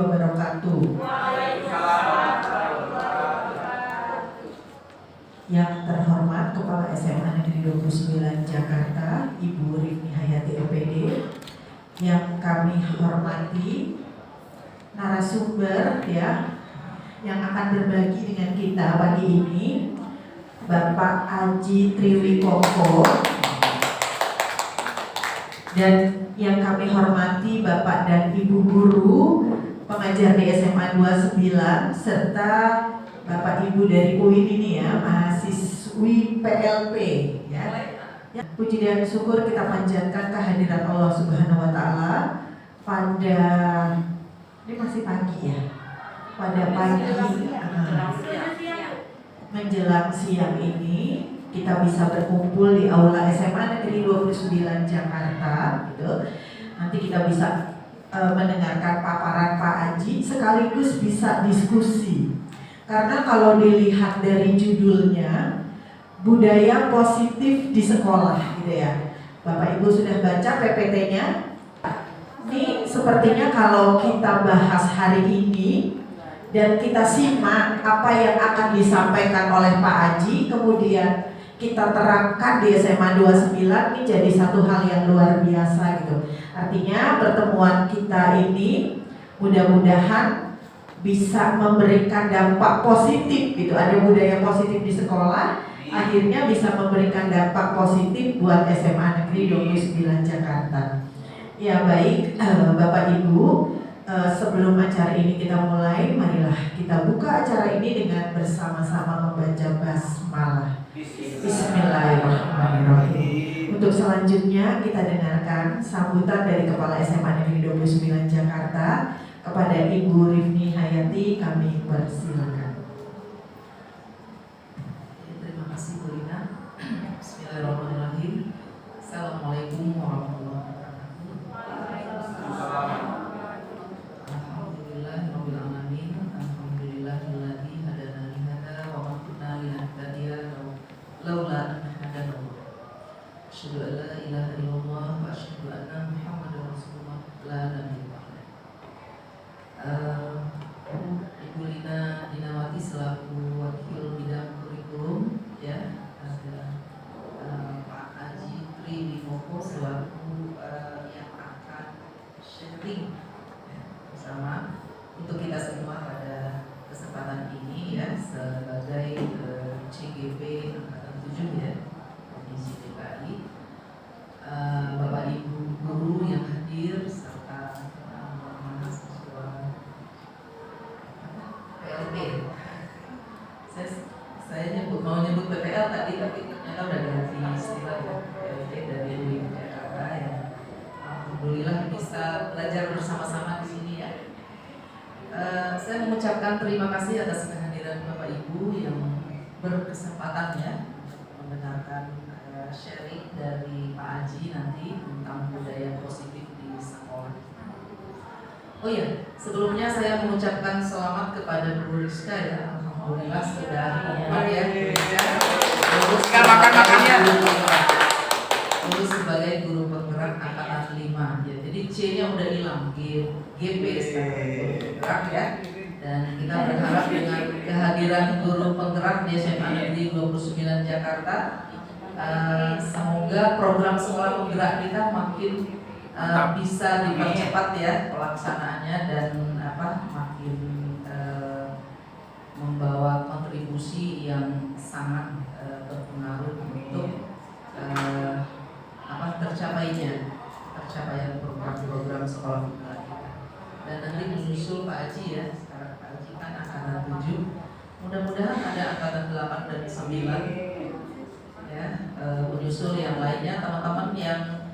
wabarakatuh. Yang terhormat Kepala SMA Negeri 29 Jakarta, Ibu Rifni Hayati OPD. Yang kami hormati narasumber yang akan berbagi dengan kita pagi ini, Bapak Aji Triwikoko. Dan yang kami hormati Bapak dan Ibu guru pengajar di SMA 29 serta Bapak Ibu dari UIN ini mahasiswi PLP Puji dan syukur kita panjatkan kehadiran Allah Subhanahu wa taala pada ini masih pagi pada pagi menjelang siang ini kita bisa berkumpul di aula SMA Negeri 29 Jakarta gitu. Nanti kita bisa mendengarkan paparan Pak Aji sekaligus bisa diskusi. Karena kalau dilihat dari judulnya budaya positif di sekolah gitu ya. Bapak Ibu sudah baca PPT-nya? Ini sepertinya kalau kita bahas hari ini dan kita simak apa yang akan disampaikan oleh Pak Aji, kemudian kita terangkan di SMA 29 ini jadi satu hal yang luar biasa gitu. Artinya pertemuan kita ini mudah-mudahan bisa memberikan dampak positif gitu. Ada budaya positif di sekolah, akhirnya bisa memberikan dampak positif buat SMA Negeri 29 Jakarta. Ya baik, Bapak Ibu, sebelum acara ini kita mulai, marilah kita buka acara ini dengan bersama-sama membaca basmalah. Bismillahirrahmanirrahim. Untuk selanjutnya kita dengarkan sambutan dari Kepala SMA Negeri 29 Jakarta kepada Ibu Rifni Hayati, kami persilakan. Terima kasih Bu Lina. Bismillahirrahmanirrahim. Assalamualaikum warahmatullahi wabarakatuh. Alhamdulillahirabbil alamin. Alhamdulillahilladzi hadana li hadza wa ma kunna linahtadiya laula an hadana Allah. Asyhadu an la ilaha illallah wa asyhadu anna Muhammadar Rasulullah la nabiyya ba'da. Ibu Lina Dinawati selaku wakil bidang kurikulum ada Pak Aji Triwikoko selaku yang akan sharing bersama untuk kita semua pada kesempatan ini sebagai CGP angkatan 7 Provinsi DKI. Bapak Ibu guru yang hadir serta mahasiswa PLP. Saya mau nyebut PPL tadi, tapi ternyata udah ganti istilah PLP dari UIN Jakarta ya. Alhamdulillah bisa belajar bersama-sama di sini ya. Saya mengucapkan terima kasih atas kehadiran Bapak Ibu yang berkesempatan mendengarkan sharing dari Pak Aji nanti tentang budaya positif di sekolah. Oh iya, sebelumnya saya mengucapkan selamat kepada Bu Rizka ya. Alhamdulillah sudah lulus lulus sebagai guru penggerak angkatan 5 ya. Jadi C-nya udah hilang, GP sekarang ya. Dan kita berharap dengan kehadiran guru penggerak di SMA Negeri 29 Jakarta, semoga program sekolah penggerak kita makin bisa dipercepat ya pelaksanaannya dan makin membawa kontribusi yang sangat berpengaruh untuk tercapaian program-program sekolah penggerak kita. Dan nanti menyusul Pak Aji ya, sekarang Pak Aji kan angkatan 7, mudah-mudahan ada angkatan 8 dan 9 ya, menyusul yang lainnya, teman-teman yang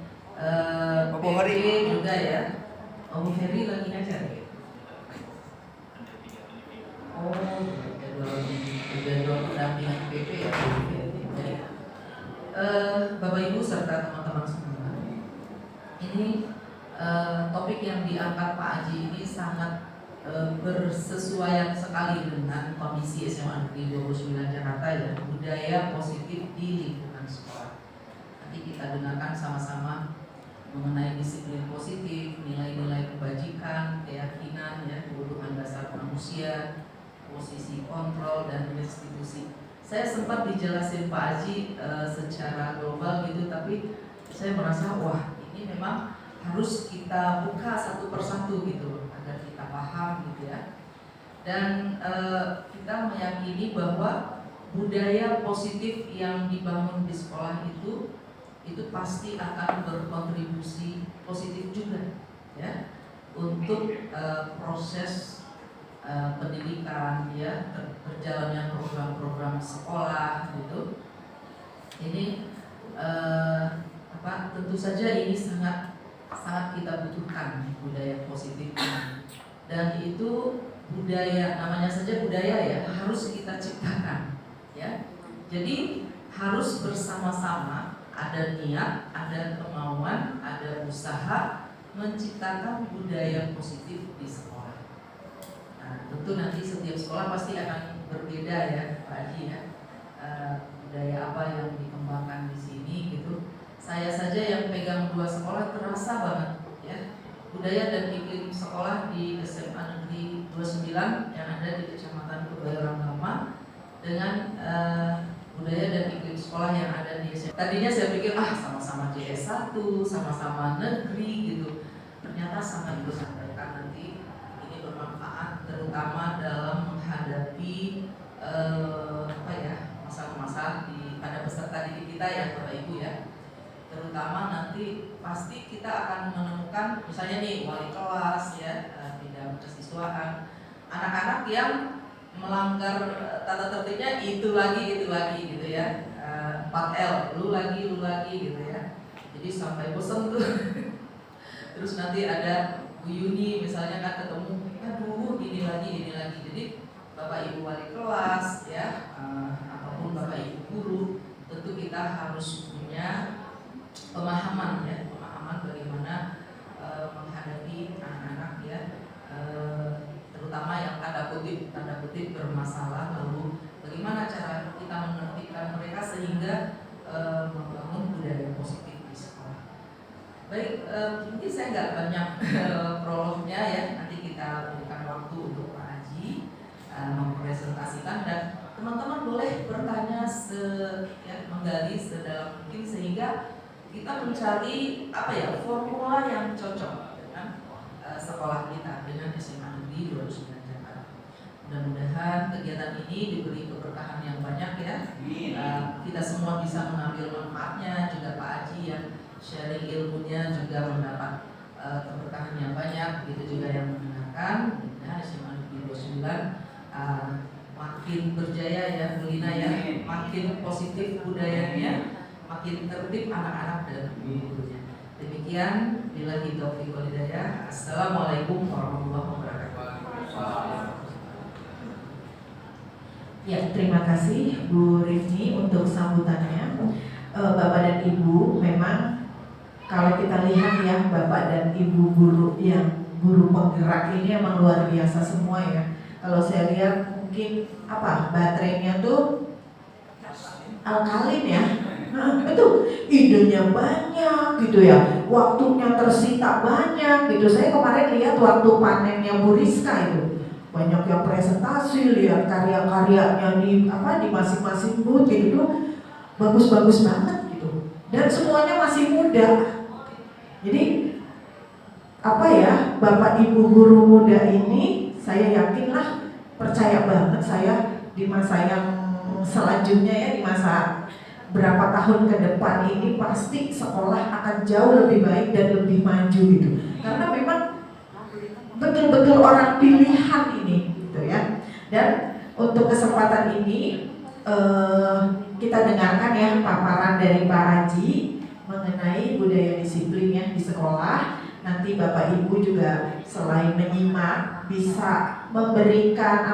PP juga ya. Bu Ferry lagi ngajar ya? Jadwal pendampingan PP ya. Bapak Ibu serta teman-teman semua, ini topik yang diangkat Pak Aji ini sangat bersesuaian sekali dengan kondisi SMA Negeri 29 Jakarta ya, budaya positif di lingkungan sekolah. Nanti kita dengarkan sama-sama mengenai disiplin positif, nilai-nilai kebajikan, keyakinan ya, kemudian posisi kontrol dan restitusi. Saya sempat dijelasin Pak Haji secara global gitu, tapi saya merasa wah ini memang harus kita buka satu persatu gitu agar kita paham gitu ya. Dan kita meyakini bahwa budaya positif yang dibangun di sekolah itu pasti akan berkontribusi positif juga ya untuk proses pendidikan ya, berjalannya program-program sekolah gitu. Ini tentu saja ini sangat kita butuhkan budaya positif ini. Dan itu budaya, namanya saja budaya ya, harus kita ciptakan ya. Jadi harus bersama-sama, ada niat, ada kemauan, ada usaha menciptakan budaya positif di sekolah. Nah, tentu nanti setiap sekolah pasti akan berbeda ya Pak Haji ya, budaya apa yang dikembangkan di sini gitu. Saya saja yang pegang 2 sekolah terasa banget ya, budaya dan iklim sekolah di SMA Negeri 29 yang ada di Kecamatan Kebayoran Lama dengan budaya dan iklim sekolah yang ada di SMA. Tadinya saya pikir sama-sama JS1, sama-sama negeri gitu. Ternyata sangat disampaikan nanti ini bermanfaat terutama dalam menghadapi masa-masa pada peserta didik kita ya Bapak Ibu ya. Terutama nanti pasti kita akan menemukan misalnya nih wali kelas ya, bidang kesiswaan, anak-anak yang melanggar tata tertibnya itu lagi gitu ya, 4L, lu lagi gitu ya. Jadi sampai bosan tuh. Terus nanti ada Bu Yuni misalnya kan ketemu, aduh ini lagi. Jadi Bapak Ibu wali kelas ya, ataupun Bapak Ibu guru, tentu kita harus punya pemahaman bagaimana menghadapi anak-anak ya, terutama yang tanda kutip bermasalah, lalu bagaimana cara kita menertibkan mereka sehingga membangun budaya positif di sekolah. Baik, mungkin saya nggak banyak prolognya ya, nanti kita berikan waktu untuk Pak Haji mempresentasikan dan teman-teman boleh bertanya menggali sedalam mungkin sehingga kita mencari formula yang cocok dengan sekolah kita, dengan SMA Negeri 29 Jakarta. Mudah-mudahan kegiatan ini diberi keberkahan yang banyak ya. Kita semua bisa mengambil manfaatnya, juga Pak Haji yang sharing ilmunya juga mendapat keberkahan yang banyak, begitu juga yang mendengarkan. Mudah-mudahan SMA Negeri 29 makin berjaya ya Bu Lina ya, makin positif budayanya, makin tertib anak-anak dan gurunya. Demikian, billahi taufiq wal hidayah. Assalamualaikum warahmatullahi wabarakatuh. Ya, terima kasih Bu Rifni untuk sambutannya. Bapak dan Ibu, memang kalau kita lihat ya, Bapak dan Ibu guru yang guru penggerak ini emang luar biasa semua ya. Kalau saya lihat mungkin baterainya tuh alkalin ya. Nah, itu idenya banyak gitu ya, waktunya tersita banyak gitu. Saya kemarin lihat waktu panennya Bu Rizka itu banyak yang presentasi, lihat karya-karyanya di masing-masing booth gitu, bagus-bagus banget gitu. Dan semuanya masih muda. Jadi Bapak Ibu guru muda ini saya yakinlah, percaya banget saya di masa yang selanjutnya ya, di masa berapa tahun ke depan ini pasti sekolah akan jauh lebih baik dan lebih maju gitu. Karena memang betul-betul orang pilihan ini gitu ya. Dan untuk kesempatan ini kita dengarkan ya paparan dari Pak Haji mengenai budaya disiplin ya di sekolah. Nanti Bapak Ibu juga selain menyimak bisa memberikan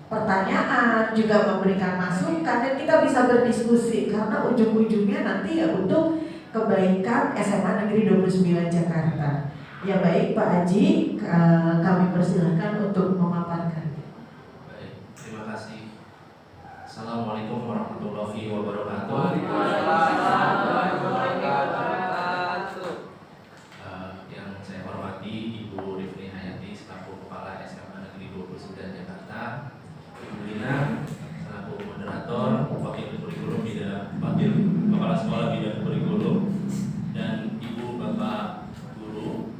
pertanyaan, juga memberikan masukan, dan kita bisa berdiskusi karena ujung-ujungnya nanti ya untuk kebaikan SMA Negeri 29 Jakarta. Ya baik Pak Haji, kami persilahkan untuk memaparkan. Baik, terima kasih. Assalamualaikum warahmatullahi wabarakatuh. Yang saya hormati Ibu Rifni Hayati selaku Kepala SMA Negeri 29 Jakarta, Ibu Lina selaku moderator, Wakil Kepala Sekolah Bidang Kurikulum, dan Ibu Bapak Guru,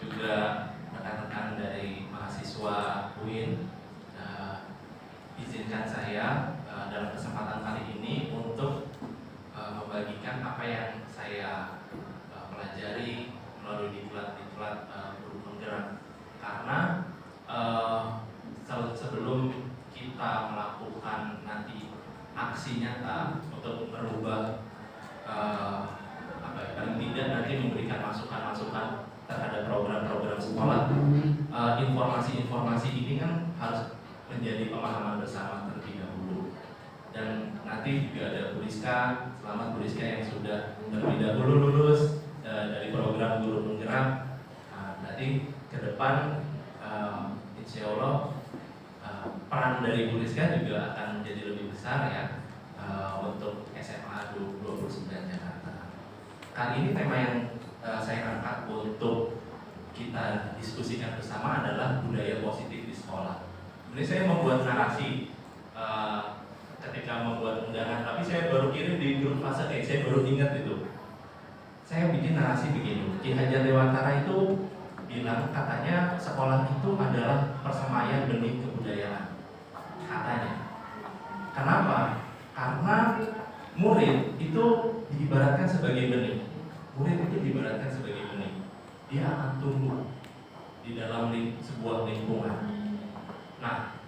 juga rekan-rekan dari mahasiswa UIN. Izinkan saya dalam kesempatan kali ini untuk membagikan apa yang saya pelajari melalui diklat guru penggerak, karena sebelum kita melakukan nanti aksi nyata untuk merubah paling tidak nanti memberikan masukan-masukan terhadap program-program sekolah, informasi-informasi ini kan harus menjadi pemahaman bersama terlebih dahulu. Dan nanti juga ada Bu Rizka, selamat Bu Rizka yang sudah terlebih dahulu lulus dari program guru penggerak. Nanti ke depan insya Allah peran dari Bu Rizka juga akan menjadi lebih besar ya untuk SMA 29 Jakarta. Kali ini tema yang saya angkat untuk kita diskusikan bersama adalah budaya positif di sekolah. Ini saya membuat narasi ketika membuat undangan, tapi saya baru kirim di grup fase saya baru ingat itu. Saya bikin narasi begini, Ki Hajar Dewantara itu bilang katanya sekolah itu adalah persemaian benih kebudayaan, katanya. Kenapa? Karena murid itu diibaratkan sebagai benih. Murid itu diibaratkan sebagai benih. Dia akan tumbuh di dalam sebuah lingkungan. Nah,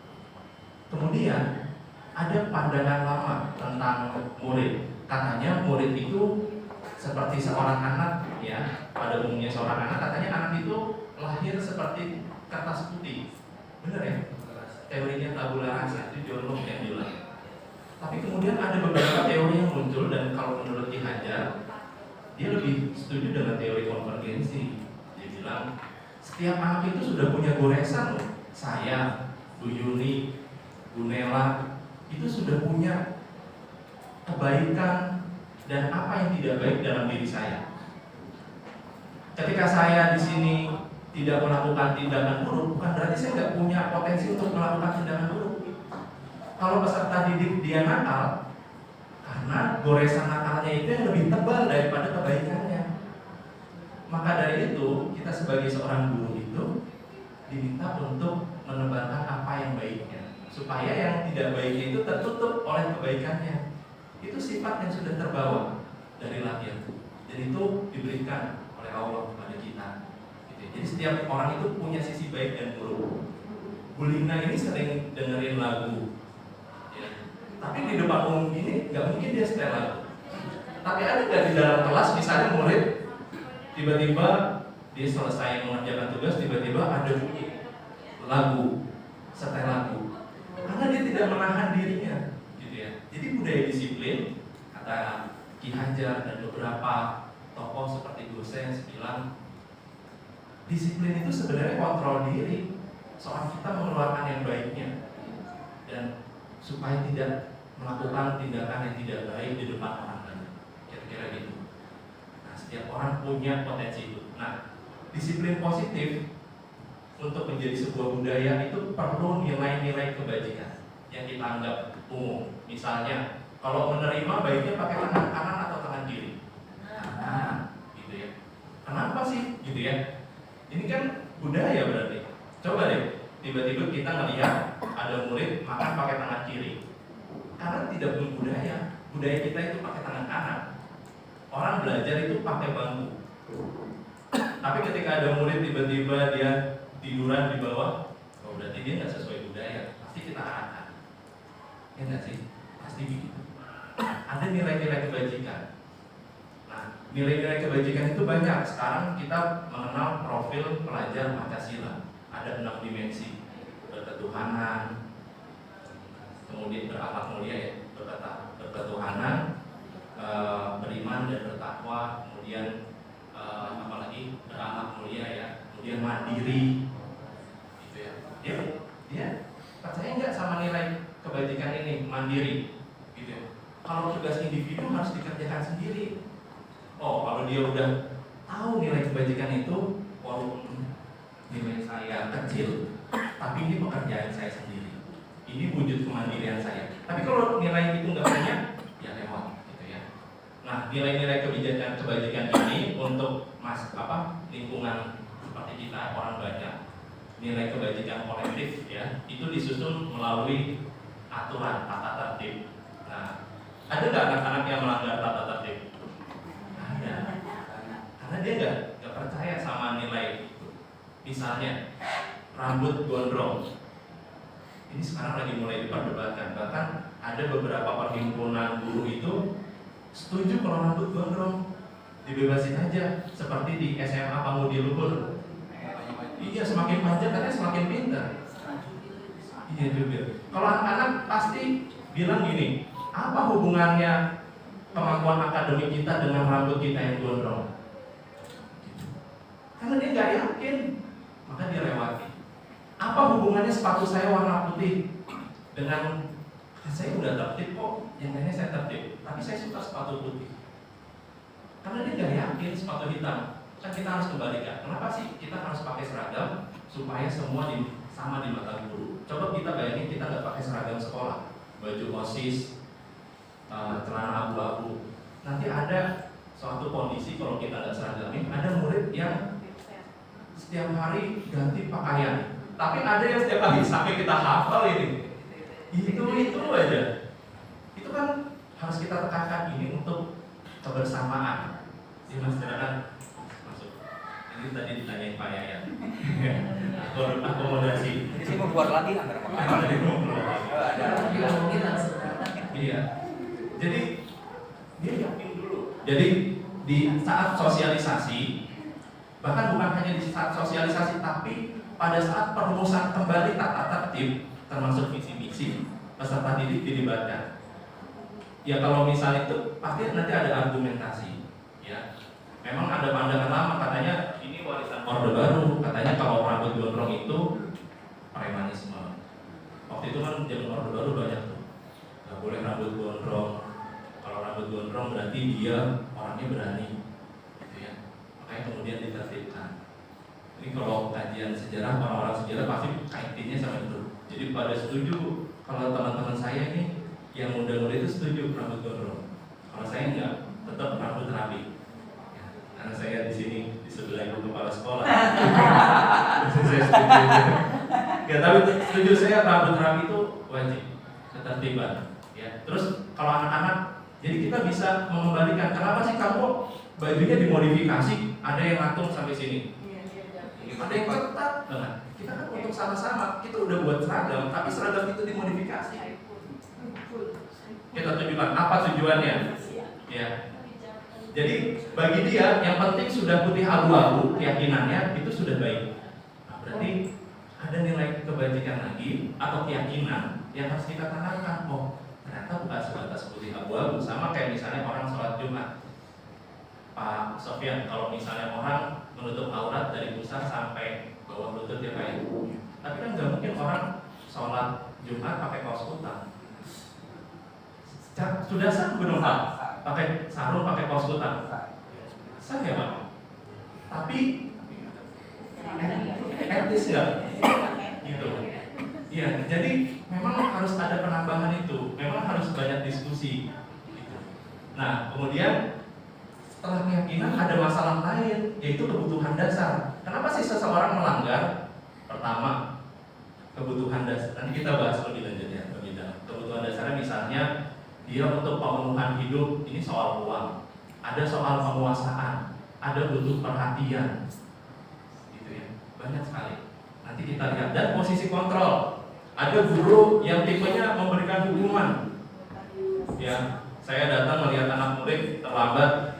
kemudian ada pandangan lama tentang murid. Katanya murid itu seperti seorang anak, ya. Pada umumnya seorang anak, katanya anak itu lahir seperti kertas putih. Benar ya? Teorinya tabula rasa itu John Locke yang bilang. Tapi kemudian ada beberapa teori yang muncul, dan kalau menurut Ki Hajar, dia lebih setuju dengan teori konvergensi. Dia bilang setiap anak itu sudah punya goresan loh. Saya, Bu Yuni, Bu Nela itu sudah punya kebaikan dan apa yang tidak baik dalam diri saya. Ketika saya di sini tidak melakukan tindakan buruk, bukan berarti saya nggak punya potensi untuk melakukan tindakan buruk. Kalau peserta didik dia nakal, karena goresan nakalnya itu yang lebih tebal daripada kebaikannya. Maka dari itu kita sebagai seorang guru itu diminta untuk menebarkan apa yang baiknya, supaya yang tidak baiknya itu tertutup oleh kebaikannya. Itu sifat yang sudah terbawa dari lahir, dan itu diberikan oleh Allah kepada kita. Jadi setiap orang itu punya sisi baik dan buruk. Bu Lina ini sering dengerin lagu, ya. Tapi di depan umum ini nggak mungkin dia setel lagu. Tapi ada nggak di dalam kelas misalnya murid tiba-tiba dia selesai mengerjakan tugas, tiba-tiba ada bunyi lagu, setel lagu, karena dia tidak menahan dirinya, gitu ya. Jadi budaya disiplin, kata Ki Hajar dan beberapa tokoh seperti Gosens bilang, disiplin itu sebenarnya kontrol diri, soal kita mengeluarkan yang baiknya, dan supaya tidak melakukan tindakan yang tidak baik di depan orang lain, kira-kira gitu. Nah, setiap orang punya potensi itu. Nah, disiplin positif untuk menjadi sebuah budaya itu perlu nilai-nilai kebajikan yang kita anggap umum. Misalnya, kalau menerima baiknya pakai tangan kanan atau tangan kiri. Nah, gitu ya. Kenapa sih, gitu ya? Ini kan budaya berarti. Coba deh, tiba-tiba kita ngelihat ada murid makan pakai tangan kiri. Karena tidak budaya. Budaya kita itu pakai tangan kanan. Orang belajar itu pakai bangku. Tapi ketika ada murid tiba-tiba dia tiduran di bawah, oh berarti dia nggak sesuai budaya. Pasti kita arahkan. Ya nggak sih? Pasti begitu. Ada nilai-nilai kebajikan. Nah, nilai-nilai kebajikan itu banyak. Sekarang kita mengenal profil pelajar Pancasila. Ada 6 dimensi: berketuhanan, kemudian berakhlak mulia, ya, berketuhanan, beriman dan bertakwa, kemudian apalagi berakhlak mulia, ya, kemudian mandiri, gitu ya. Dia percaya nggak sama nilai kebajikan ini, mandiri, gitu ya. Kalau tugas individu harus dikerjakan sendiri. Oh, kalau dia udah tahu nilai kebajikan itu, walaupun nilai saya kecil, tapi ini pekerjaan saya sendiri. Ini wujud kemandirian saya. Tapi kalau nilai itu nggak banyak, ya lewat gitu ya. Nah, nilai-nilai kebajikan ini untuk lingkungan seperti kita orang banyak, nilai kebajikan kolektif ya, itu disusun melalui aturan tata tertib. Nah, ada nggak anak-anak yang melanggar tata tertib? Ada. Karena dia nggak percaya sama nilai itu. Misalnya rambut gondrong. Ini sekarang lagi mulai diperdebatkan. Bahkan ada beberapa perhimpunan guru itu setuju kalau rambut gondrong dibebasin aja, seperti di SMA Pamudi Luhur. Iya, semakin panjang katanya semakin pintar. Iya juga. Kalau anak-anak pasti bilang gini, apa hubungannya kemampuan akademik kita dengan rambut kita yang gondrong? Karena dia nggak yakin, maka dia lewati. Apa hubungannya sepatu saya warna putih dengan saya udah tertib kok, yang lainnya saya tertib, tapi saya suka sepatu putih. Karena dia nggak yakin sepatu hitam. Kan kita harus kembalikan. Kenapa sih kita harus pakai seragam supaya semua sama di mata guru? Coba kita bayangin kita nggak pakai seragam sekolah, baju OSIS, celana abu-abu. Nanti ada suatu kondisi kalau kita nggak seragamin, ada murid yang setiap hari ganti pakaian. Tapi ada yang setiap hari sampai kita hafal ini. Itu aja. Itu kan harus kita tekankan ini untuk kebersamaan. Ini Mas silakan masuk. Ini tadi ditanyain Pak Yayan. Akomodasi. Jadi saya mau keluar lagi antara Mungkin langsung. Iya. Jadi dia yakin dulu. Jadi di saat sosialisasi, bahkan bukan hanya di saat sosialisasi, tapi pada saat perumusan kembali tata tertib, termasuk visi misi, peserta didik dilibatkan. Ya kalau misalnya itu pasti nanti ada argumentasi. Ya, memang ada pandangan lama katanya ini warisan Orde Baru, katanya kalau rambut gondrong itu premanisme. Waktu itu kan zaman Orde Baru banyak tuh, nggak boleh rambut gondrong. Kalau rambut gondrong berarti dia orangnya berani, gitu ya. Makanya kemudian ditertibkan. Ini kalau kajian sejarah, orang-orang sejarah pasti kaitannya sama itu. Jadi pada setuju kalau teman-teman saya ini yang muda-muda itu setuju rambut gondrong. Kalau saya enggak, tetap rambut rapi. Ya, karena saya di sini di sebelah ibu kepala sekolah. Saya setuju. Ya, tapi setuju saya rambut rapi itu wajib, ketertiban. Ya, terus kalau anak-anak, jadi kita bisa mengembalikan. Kenapa sih kamu bajunya dimodifikasi? Ada yang ngatung sampai sini. Ada yang ketat. Nah, kita kan untuk sama-sama kita udah buat seragam, tapi seragam itu dimodifikasi. Kita tunjukkan apa tujuannya. Ya. Jadi bagi dia yang penting sudah putih abu-abu, keyakinannya itu sudah baik. Nah, berarti ada nilai kebajikan lagi atau keyakinan yang harus kita tanamkan. Oh, ternyata bukan sebatas putih abu-abu. Sama kayak misalnya orang sholat Jumat. Pak Sofyan, kalau misalnya orang menutup aurat dari pusar sampai bawah lutut ya Pak ya. Tapi kan nggak mungkin orang sholat Jumat pakai kaos kutang. Sudah sah belum Pak? Pakai sarung, pakai kaos kutang. Sah ya Pak? Tapi etis nggak? Gitu. Iya, jadi memang harus ada penambahan itu. Memang harus banyak diskusi. Gitu. Nah, kemudian setelah keyakinan ada masalah lain, yaitu kebutuhan dasar. Kenapa sih seseorang melanggar? Pertama, kebutuhan dasar. Nanti kita bahas lebih lanjut ya, lebih dalam. Kebutuhan dasarnya misalnya dia untuk pemenuhan hidup, ini soal uang, ada soal penguasaan, ada butuh perhatian, gitu ya, banyak sekali. Nanti kita lihat dan posisi kontrol. Ada guru yang tipenya memberikan hukuman. Ya, saya datang melihat anak murid terlambat.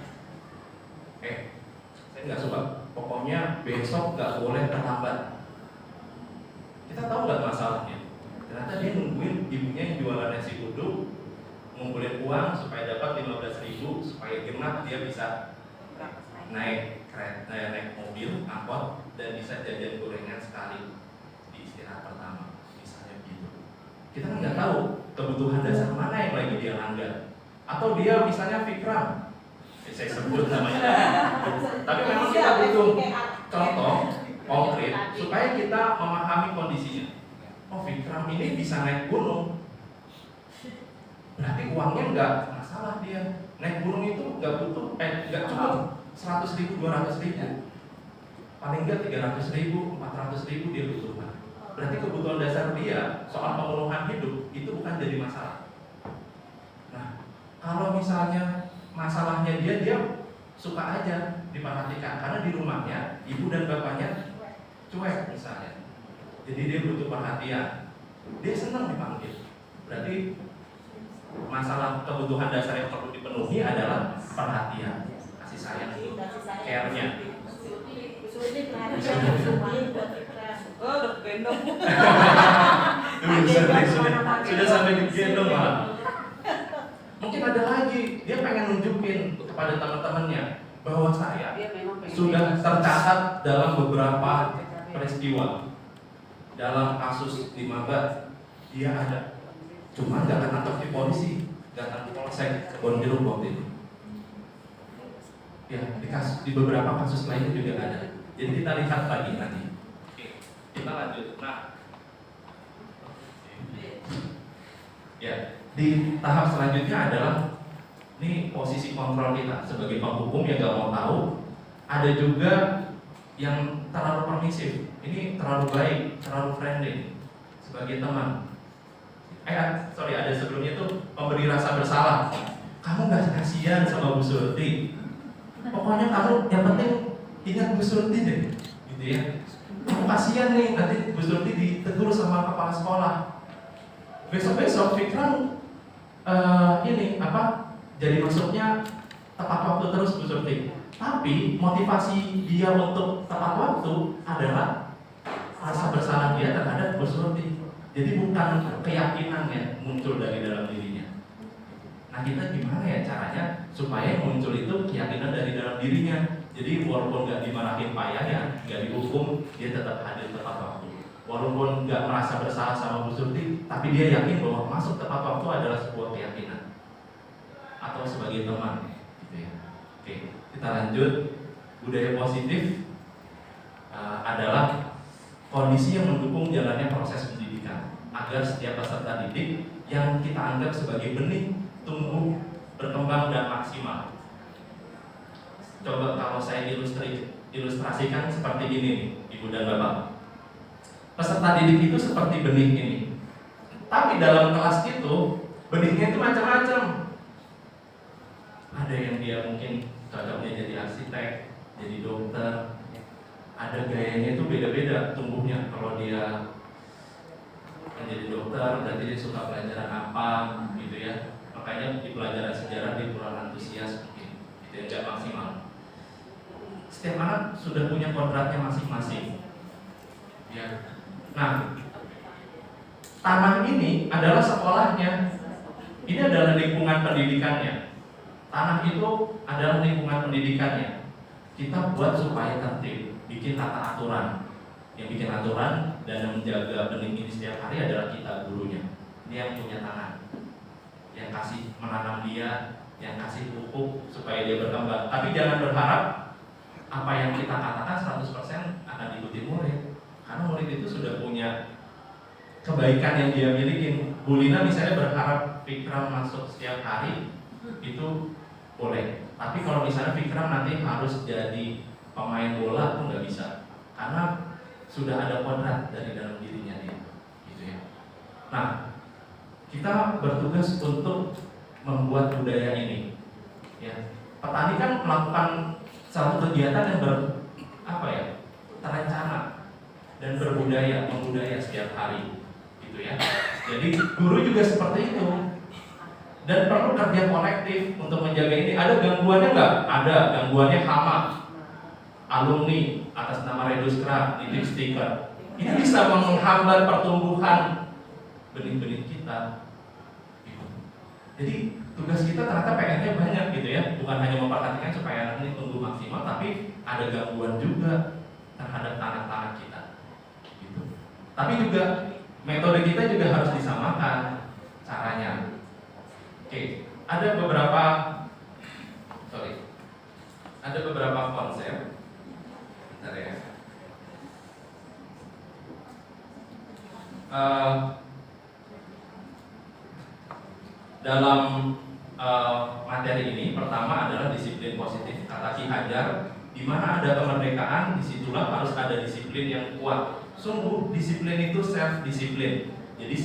Saya nggak suka. Pokoknya besok nggak boleh terlambat. Kita tahu nggak masalahnya? Ternyata dia nungguin ibunya yang jualan nasi uduk, ngumpulin uang supaya dapat 15.000 supaya genap dia bisa naik kereta, naik mobil, angkot dan bisa jajan gorengan sekali di istirahat pertama, misalnya gitu. Kita kan nggak tahu kebutuhan dasar mana yang lagi dia langgar. Atau dia misalnya Fikram, saya sebut namanya. Tapi memang kita butuh contoh kita memahami kondisinya. Oh, Vikram ini bisa naik gunung, berarti uangnya nggak masalah dia. Naik gunung itu nggak cukup 100.000, 200.000, paling nggak 300.000, 400.000 dia butuhkan. Berarti kebutuhan dasar dia soal pemenuhan hidup itu bukan jadi masalah. Nah, kalau misalnya masalahnya dia suka aja diperhatikan karena di rumahnya ibu dan bapaknya cuek misalnya, jadi dia butuh perhatian, dia senang dipanggil. Berarti masalah kebutuhan dasar yang perlu dipenuhi adalah perhatian, kasih sayang itu, care-nya. Sudah sampai digendong malah. Mungkin ada lagi, dia pengen nunjukin kepada teman-temannya bahwa saya sudah tercatat dalam beberapa peristiwa. Dalam kasus di Maba dia ada, cuma nggak ketangkap di polisi, nggak ketangkap di polsek Kebonjeruk waktu itu. Ya, di beberapa kasus lainnya juga ada. Jadi kita lihat lagi nanti. Oke, kita lanjut. Nah, ya, di tahap selanjutnya adalah ini posisi kontrol kita sebagai penghukum yang nggak mau tahu. Ada juga yang terlalu permisif, ini terlalu baik, terlalu friendly sebagai teman. Ada sebelumnya itu memberi rasa bersalah. Kamu nggak kasihan sama Bu Surti? Pokoknya kamu yang penting ingat Bu Surti deh, gitu ya. Kamu kasihan nih, nanti Bu Surti ditegur sama kepala sekolah. Besok-besok Vikram jadi masuknya tepat waktu terus Bu Surti. Tapi motivasi dia untuk tepat waktu adalah rasa bersalah dia terhadap Bu Surti. Jadi bukan keyakinan yang muncul dari dalam dirinya. Nah, kita gimana ya caranya supaya muncul itu keyakinan dari dalam dirinya. Jadi walaupun nggak dimarahin Pak Yayan, nggak dihukum, dia tetap hadir tepat waktu. Walaupun nggak merasa bersalah sama Bu Surti, tapi dia yakin bahwa masuk tepat waktu adalah sebuah keyakinan atau sebagai teman, gitu ya. Oke, kita lanjut. Budaya positif adalah kondisi yang mendukung jalannya proses pendidikan agar setiap peserta didik yang kita anggap sebagai benih tumbuh, berkembang dan maksimal. Coba kalau saya ilustrasikan seperti ini nih, Ibu dan Bapak. Peserta didik itu seperti benih ini. Tapi dalam kelas itu benihnya itu macam-macam. Ada yang dia mungkin cocoknya jadi arsitek, jadi dokter. Ada gayanya itu beda-beda tumbuhnya. Kalau dia menjadi dokter, berarti dia suka pelajaran apa, gitu ya. Makanya di pelajaran sejarah dia kurang antusias mungkin, itu yang nggak maksimal. Setiap anak sudah punya kodratnya masing-masing. Ya. Nah, tanah ini adalah sekolahnya. Ini adalah lingkungan pendidikannya. Tanah itu adalah lingkungan pendidikannya. Kita buat supaya tertib, bikin tata aturan. Yang bikin aturan dan menjaga benih ini setiap hari adalah kita, gurunya. Ini yang punya tanah, yang kasih menanam dia, yang kasih pupuk supaya dia berkembang. Tapi jangan berharap apa yang kita katakan 100% akan diikuti murid, karena murid itu sudah punya kebaikan yang dia miliki. Bu Lina misalnya berharap Vikram masuk setiap hari, itu boleh. Tapi kalau misalnya Vikram nanti harus jadi pemain bola pun nggak bisa, karena sudah ada kodrat dari dalam dirinya dia, gitu ya. Nah, kita bertugas untuk membuat budaya ini. Ya, petani kan melakukan satu kegiatan yang terencana dan membudaya setiap hari, gitu ya. Jadi guru juga seperti itu. Dan perlu kerja kolektif untuk menjaga ini. Ada gangguannya nggak? Ada gangguannya hama. Alumni atas nama Reduskra, titik stiker. Ini bisa menghambat pertumbuhan benih-benih kita. Gitu. Jadi tugas kita ternyata PR-nya banyak, gitu ya. Bukan hanya memperhatikan supaya anak ini tumbuh maksimal, tapi ada gangguan juga terhadap tanah-tanah kita. Gitu. Tapi juga metode kita juga harus disamakan caranya. Oke, ada beberapa konsep. Bentar ya. dalam materi ini pertama adalah disiplin positif. Kata Ki Hajar, di mana ada kemerdekaan, disitulah harus ada disiplin yang kuat. Sungguh disiplin itu self disiplin. Jadi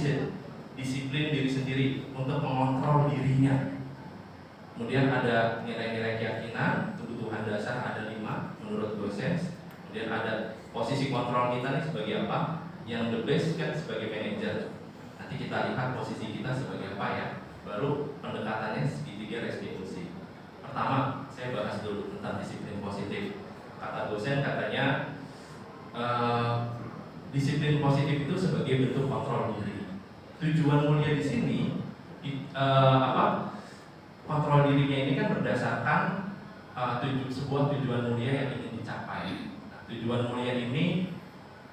disiplin diri sendiri untuk mengontrol dirinya. Kemudian ada nilai-nilai keyakinan, kebutuhan dasar ada 5 menurut Gosens. Kemudian ada posisi kontrol kita nih sebagai apa? Yang the best kan sebagai manajer. Nanti kita lihat posisi kita sebagai apa ya. Baru pendekatannya segitiga restitusi. Pertama, saya bahas dulu tentang disiplin positif. Kata dosen katanya disiplin positif itu sebagai bentuk kontrol diri. Tujuan mulia di sini kontrol dirinya ini kan berdasarkan sebuah tujuan mulia yang ingin dicapai. Nah, tujuan mulia ini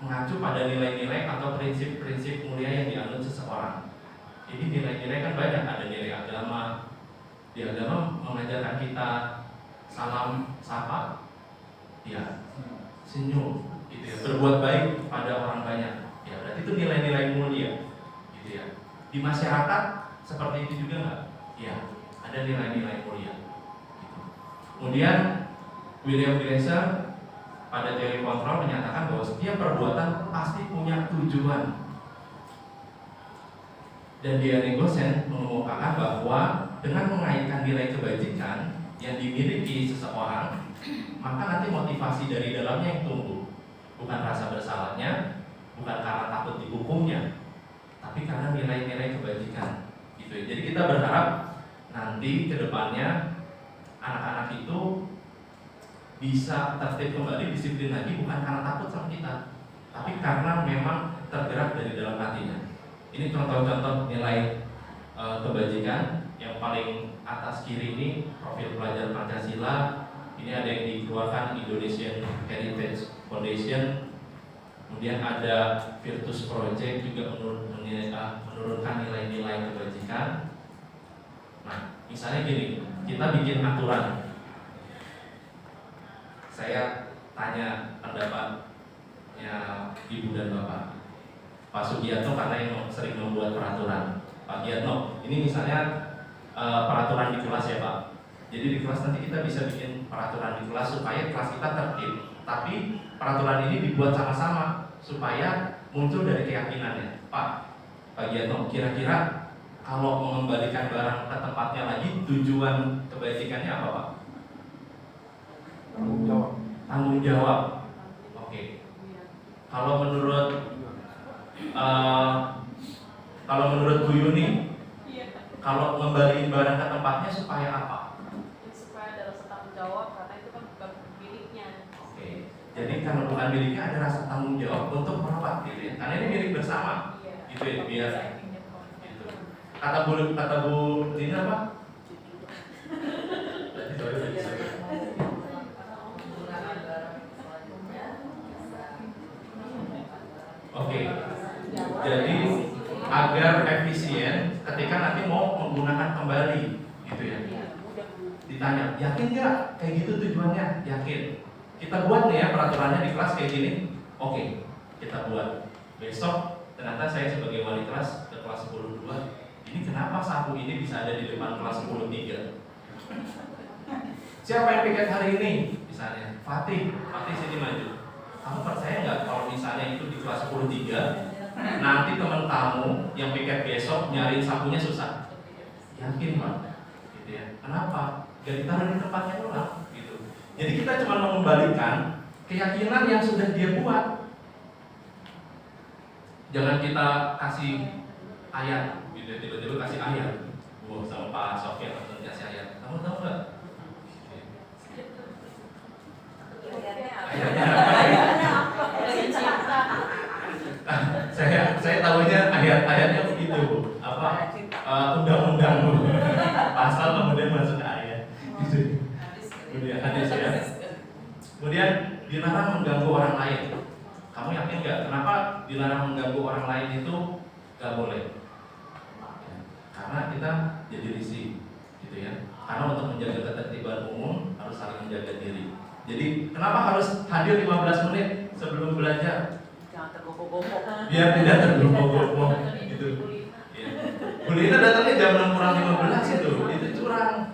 mengacu pada nilai-nilai atau prinsip-prinsip mulia yang dianut seseorang. Jadi nilai-nilai kan banyak, ada nilai agama. Di agama mengajarkan kita salam sapa, ya, senyum, gitu ya, berbuat baik pada orang banyak. Ya, berarti itu nilai-nilai mulia, gitu ya. Di masyarakat seperti itu juga nggak? Ya, ada nilai-nilai mulia. Gitu. Kemudian William Glasser pada teori kontrol menyatakan bahwa setiap perbuatan pasti punya tujuan. Dan Diane Gosen mengemukakan bahwa dengan mengaitkan nilai kebajikan yang dimiliki seseorang, maka nanti motivasi dari dalamnya yang tumbuh. Bukan rasa bersalahnya, bukan karena takut dihukumnya, tapi karena nilai-nilai kebajikan. Gitu. Jadi kita berharap nanti ke depannya anak-anak itu bisa tertib kembali, disiplin lagi, bukan karena takut sama kita, tapi karena memang tergerak dari dalam hatinya. Ini contoh-contoh nilai kebajikan. Yang paling atas kiri ini profil pelajar Pancasila. Ini ada yang dikeluarkan Indonesian Heritage Foundation. Kemudian ada Virtus Project juga menurunkan nilai-nilai kebajikan. Nah, misalnya gini, kita bikin aturan. Saya tanya pendapatnya Ibu dan Bapak. Pak Sugiarto karena yang sering membuat peraturan. Pak Giatno, ini misalnya peraturan di kelas ya Pak. Jadi di kelas nanti kita bisa bikin peraturan di kelas supaya kelas kita tertib. Tapi peraturan ini dibuat sama-sama supaya muncul dari keyakinannya. Pak Giatno, kira-kira kalau mengembalikan barang ke tempatnya lagi, tujuan kebajikannya apa Pak? Tanggung jawab. Tanggung jawab. Oke. Kalau menurut Bu Yuni, kalau ngembaliin barang ke tempatnya supaya apa? Supaya ada rasa tanggung jawab, karena itu kan bukan miliknya. Oke. Jadi karena bukan miliknya ada rasa tanggung jawab untuk merawat gitu ya. Karena ini milik bersama. Gitu ya, biar gitu. Kata Bu Dina apa? Oke. Jadi agar efisien ketika nanti mau menggunakan kembali gitu ya. Ditanya, yakin nggak kayak gitu tujuannya? Yakin. Kita buat nih ya peraturannya di kelas kayak gini. Oke, kita buat. Besok ternyata saya sebagai wali kelas ke kelas 10-2, ini kenapa sapu ini bisa ada di depan kelas 10-3? Siapa yang piket hari ini? Misalnya Fatih sini maju. Kamu percaya nggak kalau misalnya itu di kelas 10-3 nanti teman kamu yang piket besok nyariin sapunya susah? Yakin Pak? Gitu ya. Kenapa? Gak ditaruh di tempatnya ulang gitu. Jadi kita cuma mengembalikan keyakinan yang sudah dia buat. Jangan kita kasih ayat gitu, tiba-tiba kasih ayat. Wah, sama Pak Sofyan langsung kasih ayat. Kamu tahu nggak? Saya tahunya ayat-ayatnya begitu, apa undang-undang pasal kemudian masuk ke ayat, gitu. Kemudian hadis ya. Kemudian dilarang mengganggu orang lain. Kamu yakin nggak? Kenapa dilarang mengganggu orang lain itu nggak boleh? Karena kita jadi risih, gitu ya. Karena untuk menjaga ketertiban umum harus saling menjaga diri. Jadi kenapa harus hadir 15 menit sebelum belajar? tergopoh-gopoh. Biar tidak tergopoh-gopoh gitu. Ya. Bu Lina datangnya jam 6 kurang 15 itu curang.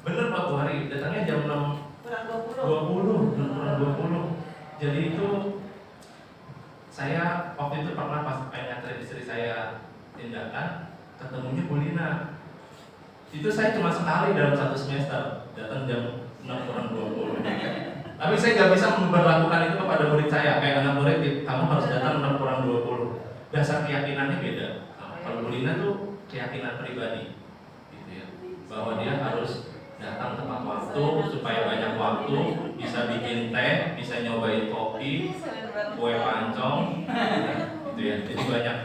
Bener Pak Bu Hari, datangnya jam 6 kurang 20, kurang 20. Jadi itu saya waktu itu pernah pas nganterin istri saya tindakan, ketemunya Bu Lina. Itu saya cuma sekali dalam 1 semester, datang jam 6 kurang 20. Tapi saya nggak bisa memperlakukan itu kepada murid saya. Kayak anak murid, kamu harus datang 6 kurang 20. Dasar keyakinannya beda. Nah, kalau Bu Lina tuh keyakinan pribadi, gitu ya, bahwa dia harus datang tepat waktu supaya banyak waktu, bisa bikin teh, bisa nyobain kopi, kue pancong, gitu ya. Jadi banyak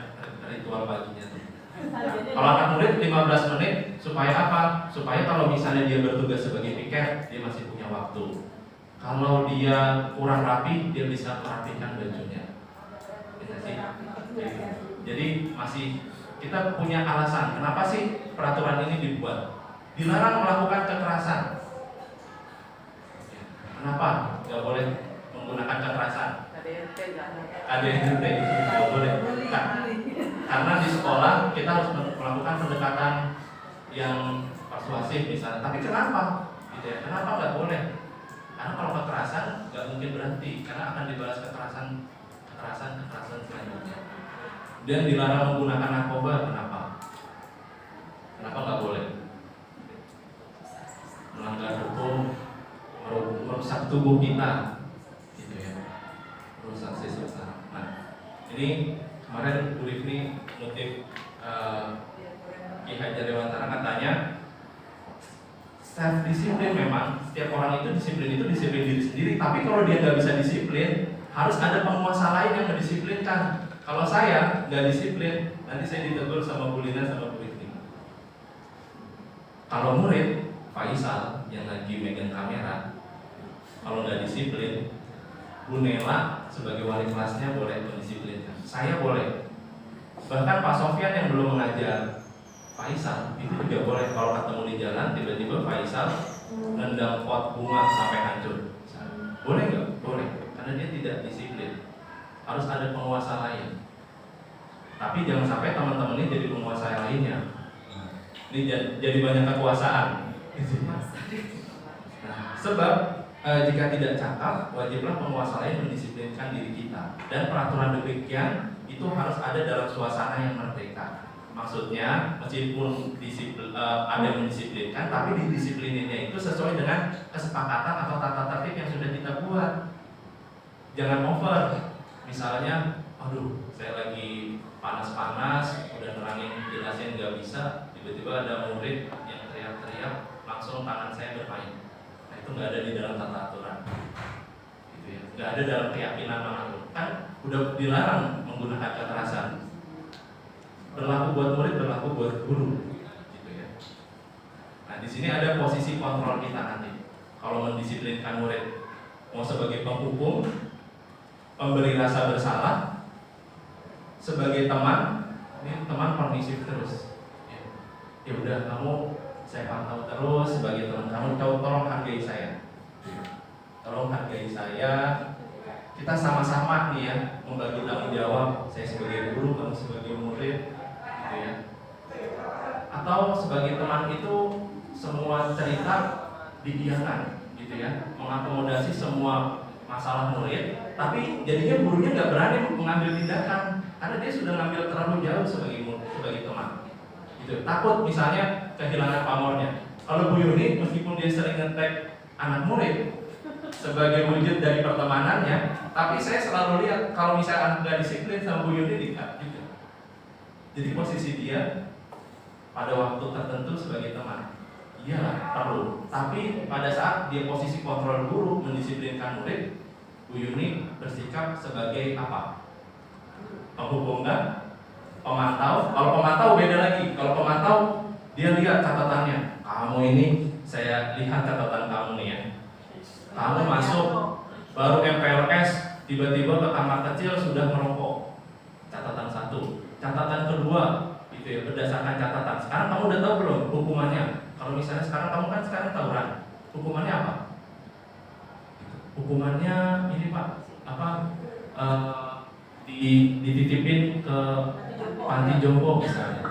ritual paginya. Kalau anak murid 15 menit supaya apa? Supaya kalau misalnya dia bertugas sebagai piket, dia masih punya waktu. Kalau dia kurang rapi, dia bisa merapikan bajunya. Jadi masih kita punya alasan. Kenapa sih peraturan ini dibuat? Dilarang melakukan kekerasan. Kenapa? Gak boleh menggunakan kekerasan. KDRT itu tidak boleh. Karena di sekolah kita harus melakukan pendekatan yang persuasif misalnya. Tapi kenapa? Gitu ya. Kenapa nggak boleh? Karena kalau kekerasan nggak mungkin berhenti, karena akan dibalas kekerasan selanjutnya. Dan dilarang menggunakan narkoba, kenapa? Kenapa nggak boleh? Melanggar hukum, merusak tubuh kita, gitu ya, merusak sistem. Nah, ini kemarin Bu Rifni ngutip Ki Hajar Dewantara katanya, self disiplin memang setiap orang itu disiplin diri sendiri. Tapi kalau dia nggak bisa disiplin, harus ada penguasa lain yang mendisiplinkan. Kalau saya nggak disiplin, nanti saya ditegur sama Bu Lina sama Bu Rifni. Kalau murid Faisal yang lagi megang kamera, kalau nggak disiplin, Bu Nela sebagai wali kelasnya boleh mendisiplinkan. Saya boleh. Bahkan Pak Sofyan yang belum mengajar Faisal itu juga boleh. Kalau ketemu di jalan tiba-tiba Faisal nendang pot bunga sampai hancur, boleh nggak? Boleh, karena dia tidak disiplin. Harus ada penguasa lain. Tapi jangan sampai teman-teman ini jadi penguasa yang lainnya. Ini jadi banyak kekuasaan. Nah, sebab jika tidak cakap, wajiblah penguasa lain mendisiplinkan diri kita. Dan peraturan demikian itu harus ada dalam suasana yang merdeka. Maksudnya, meskipun ada yang mendisiplinkan, tapi didisiplininnya itu sesuai dengan kesepakatan atau tata tertib yang sudah kita buat. Jangan over. Misalnya, aduh, saya lagi panas-panas, udah nerangin jelasin nggak bisa, tiba-tiba ada murid yang teriak-teriak, langsung tangan saya bermain. Nah, itu nggak ada di dalam tata aturan, gitu ya. Nggak ada dalam keyakinan manapun. Kan udah dilarang menggunakan kekerasan. Berlaku buat murid, berlaku buat guru, gitu ya. Nah, di sini ada posisi kontrol kita nanti. Kalau mendisiplinkan murid, mau sebagai penghukum, memberi rasa bersalah, sebagai teman, ini teman permisif terus. Ya udah, kamu saya pantau terus sebagai teman kamu, tolong hargai saya. Tolong hargai saya. Kita sama-sama nih ya membagi tanggung jawab. Saya sebagai guru, kamu sebagai murid, gitu ya. Atau sebagai teman itu semua cerita didiamkan, gitu ya, mengakomodasi semua masalah murid, tapi jadinya gurunya nggak berani mengambil tindakan karena dia sudah ngambil terlalu jauh sebagai teman, gitu. Takut misalnya kehilangan pamornya. Kalau Bu Yuni, meskipun dia sering ngetek anak murid sebagai wujud dari pertemanannya, tapi saya selalu lihat kalau misalnya nggak disiplin sama Bu Yuni dikat juga. Jadi posisi dia pada waktu tertentu sebagai teman, iyalah perlu. Tapi pada saat dia posisi kontrol guru mendisiplinkan murid, Bu Yuni bersikap sebagai apa? Penghukum kan? Pemantau. Kalau pemantau beda lagi. Kalau pemantau dia lihat catatannya. Kamu ini saya lihat catatan kamu nih ya. Kamu masuk baru MPLS, tiba-tiba ke kamar kecil sudah merokok. Catatan 1. Catatan kedua, itu ya berdasarkan catatan. Sekarang kamu udah tahu belum hukumannya? Kalau misalnya kamu kan sekarang tawuran, hukumannya apa? Hukumannya ini Pak, dititipin ke panti jompo misalnya.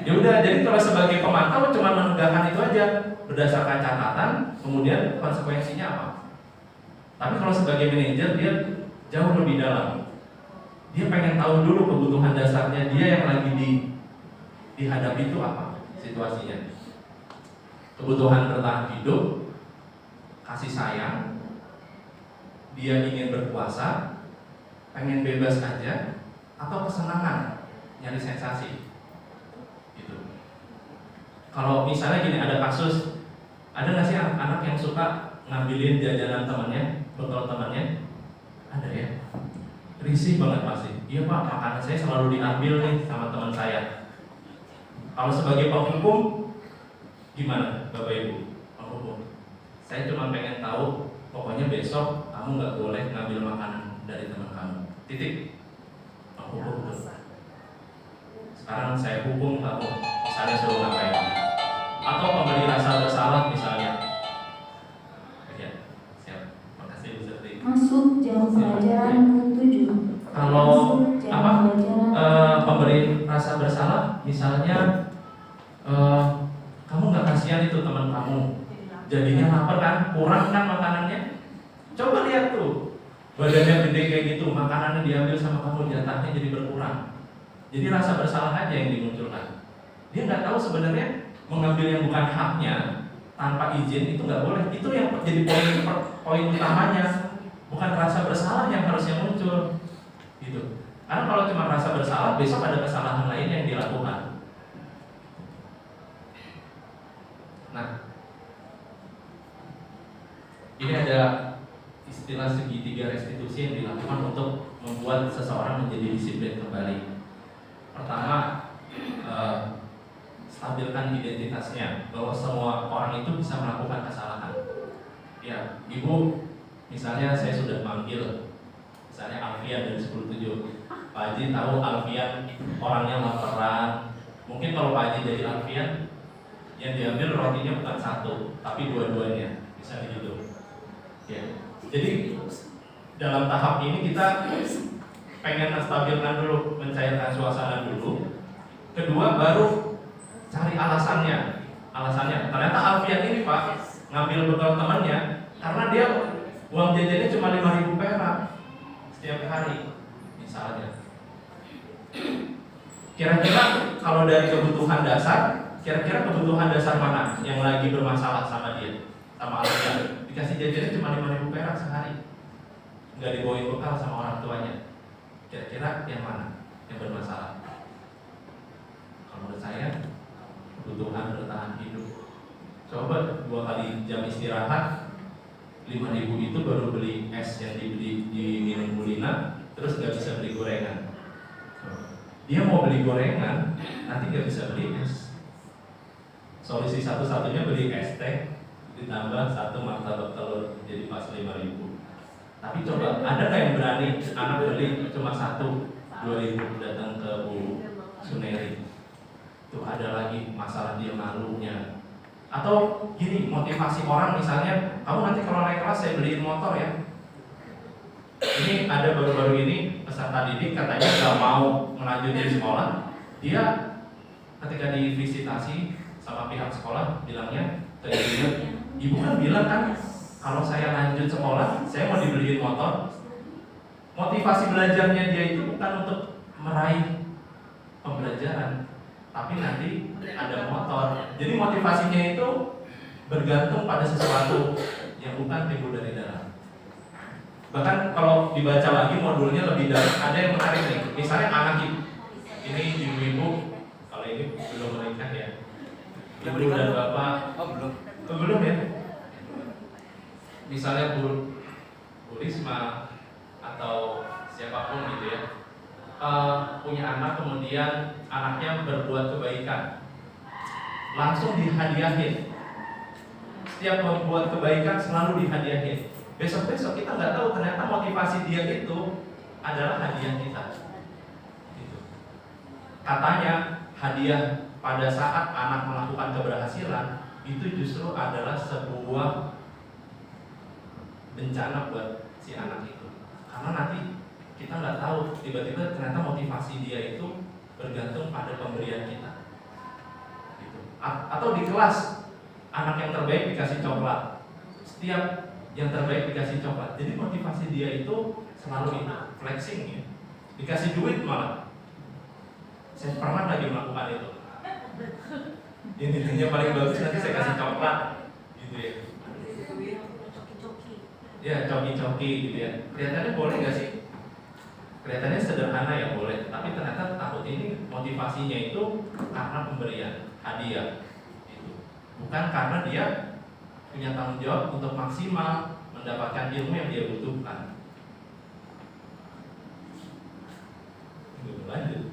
Ya udah, jadi kalau sebagai pemantau cuma menegakkan itu aja berdasarkan catatan, kemudian konsekuensinya apa. Tapi kalau sebagai manajer dia jauh lebih dalam. Dia pengen tahu dulu kebutuhan dasarnya dia yang lagi dihadapi itu apa situasinya. Kebutuhan bertahan hidup, kasih sayang, dia ingin berkuasa, pengen bebas aja, atau kesenangan, nyari sensasi gitu. Kalau misalnya gini, ada kasus, ada nggak sih anak yang suka ngambilin jajanan temannya, bekal temannya? Ada ya? Risih banget pasti. Iya pak, makanan saya selalu diambil nih sama teman saya. Kalau sebagai penghukum gimana Bapak Ibu? Penghukum, saya cuma pengen tahu, pokoknya besok kamu nggak boleh ngambil makanan dari teman kamu. Titik. Penghukum tuh. Sekarang saya hukum kamu, misalnya suruh ngapain? Atau pemberi rasa bersalah misalnya. Ya, siap. Makasih Bu Serti. Masuk jam pelajaran ke-7. Kalau pemberi rasa bersalah, misalnya kamu nggak kasihan itu teman kamu, jadinya lapar kan, kurang kan makanannya. Coba lihat tuh, badannya gede kayak gitu, makanannya diambil sama kamu, jatahnya jadi berkurang. Jadi rasa bersalah aja yang dimunculkan. Dia nggak tahu sebenarnya mengambil yang bukan haknya tanpa izin itu nggak boleh. Itu yang jadi poin utamanya, bukan rasa bersalah yang harusnya muncul, gitu. Karena kalau cuma rasa bersalah, besok ada kesalahan lain yang dilakukan. Nah, ini ada istilah segitiga restitusi yang dilakukan untuk membuat seseorang menjadi disiplin kembali. Pertama, stabilkan identitasnya, bahwa semua orang itu bisa melakukan kesalahan. Ya, Ibu, misalnya saya sudah manggil, misalnya Alfian dari 10.7. Pak Haji tahu Alfian orangnya laparan. Mungkin kalau Pak Haji jadi Alfian, yang diambil rotinya bukan satu, tapi dua-duanya, bisa begitu. Ya. Jadi dalam tahap ini kita pengen menstabilkan dulu, mencairkan suasana dulu. Kedua, baru cari alasannya. Ternyata Alfian ini Pak ngambil bekal temannya karena dia uang jajannya cuma 5.000 perak setiap hari, misalnya. Kira-kira kalau dari kebutuhan dasar, kira-kira kebutuhan dasar mana yang lagi bermasalah sama dia, sama Alfian? Dikasih jajannya cuma 5.000 perak sehari, nggak dibawain bekal sama orang tuanya. Kira-kira yang mana yang bermasalah? Kalau menurut saya, kebutuhan bertahan hidup. Coba 2 kali jam istirahat, 5.000 itu baru beli es yang dibeli di minum Bulina, terus nggak bisa beli gorengan. Dia mau beli gorengan, nanti nggak bisa beli es. Solusi satu-satunya beli es teh ditambah 1 martabak telur, jadi pas 5.000. Tapi coba, ada nggak yang berani anak beli cuma 1, 2.000 datang ke Bu Suneri? Itu ada lagi masalah dia malunya. Atau gini, motivasi orang misalnya, kamu nanti kalau naik kelas saya beliin motor ya. Ini ada baru-baru ini peserta didik katanya nggak mau melanjutkan sekolah. Dia ketika divisitasi sama pihak sekolah bilangnya ke ibunya, ibu kan bilang kan kalau saya lanjut sekolah saya mau dibeliin motor. Motivasi belajarnya dia itu bukan untuk meraih pembelajaran, tapi nanti ada motor. Jadi motivasinya itu bergantung pada sesuatu yang bukan timbul dari dalam. Bahkan kalau dibaca lagi modulnya lebih dalam, ada yang menarik nih. Misalnya anak ini ibu-ibu, kalau ini belum menikah ya, ibu dan bapak. Belum ya. Misalnya Bu Risma atau siapapun gitu ya, punya anak, kemudian anaknya berbuat kebaikan, langsung dihadiahin. Setiap membuat kebaikan selalu dihadiahin. Besok-besok kita nggak tahu ternyata motivasi dia itu adalah hadiah kita. Gitu. Katanya hadiah pada saat anak melakukan keberhasilan itu justru adalah sebuah bencana buat si anak itu. Karena nanti kita nggak tahu, tiba-tiba ternyata motivasi dia itu bergantung pada pemberian kita. Gitu. Atau di kelas, anak yang terbaik dikasih coklat, setiap yang terbaik dikasih coklat. Jadi motivasi dia itu selalu itu, flexing ya. Dikasih duit malah. Saya pernah lagi melakukan itu. Ini nilainya paling bagus nanti saya kasih coklat, gitu ya. Ya coki-coki gitu ya. Kelihatannya boleh nggak sih? Kelihatannya sederhana ya boleh, tapi ternyata takut ini motivasinya itu karena pemberian hadiah, gitu. Bukan karena dia punya tanggung jawab untuk maksimal mendapatkan ilmu yang dia butuhkan. Lanjut.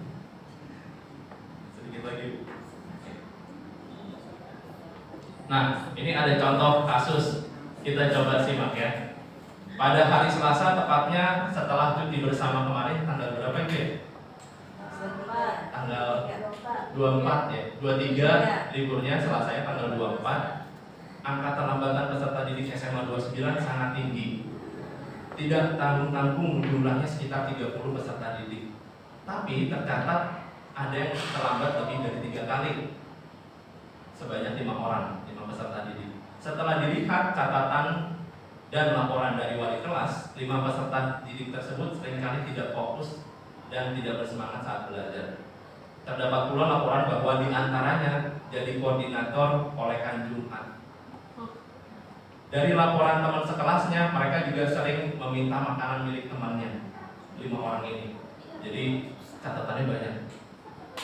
Sedikit lagi. Nah, ini ada contoh kasus, kita coba simak ya. Pada hari Selasa, tepatnya setelah cuti bersama kemarin, tanggal berapa itu ya? Tanggal 24 ya, 23 liburnya, Selasanya tanggal 24. Angka terlambatan peserta didik SMA 29 sangat tinggi. Tidak tanggung-tanggung, jumlahnya sekitar 30 peserta didik. Tapi tercatat ada yang terlambat lebih dari 3 kali, sebanyak 5 orang, 5 peserta didik. Setelah dilihat catatan dan laporan dari wali kelas, 5 peserta didik tersebut seringkali tidak fokus dan tidak bersemangat saat belajar. Terdapat pula laporan bahwa di antaranya jadi koordinator olekan Jumat. Dari laporan teman sekelasnya, mereka juga sering meminta makanan milik temannya, 5 orang ini. Jadi catatannya banyak.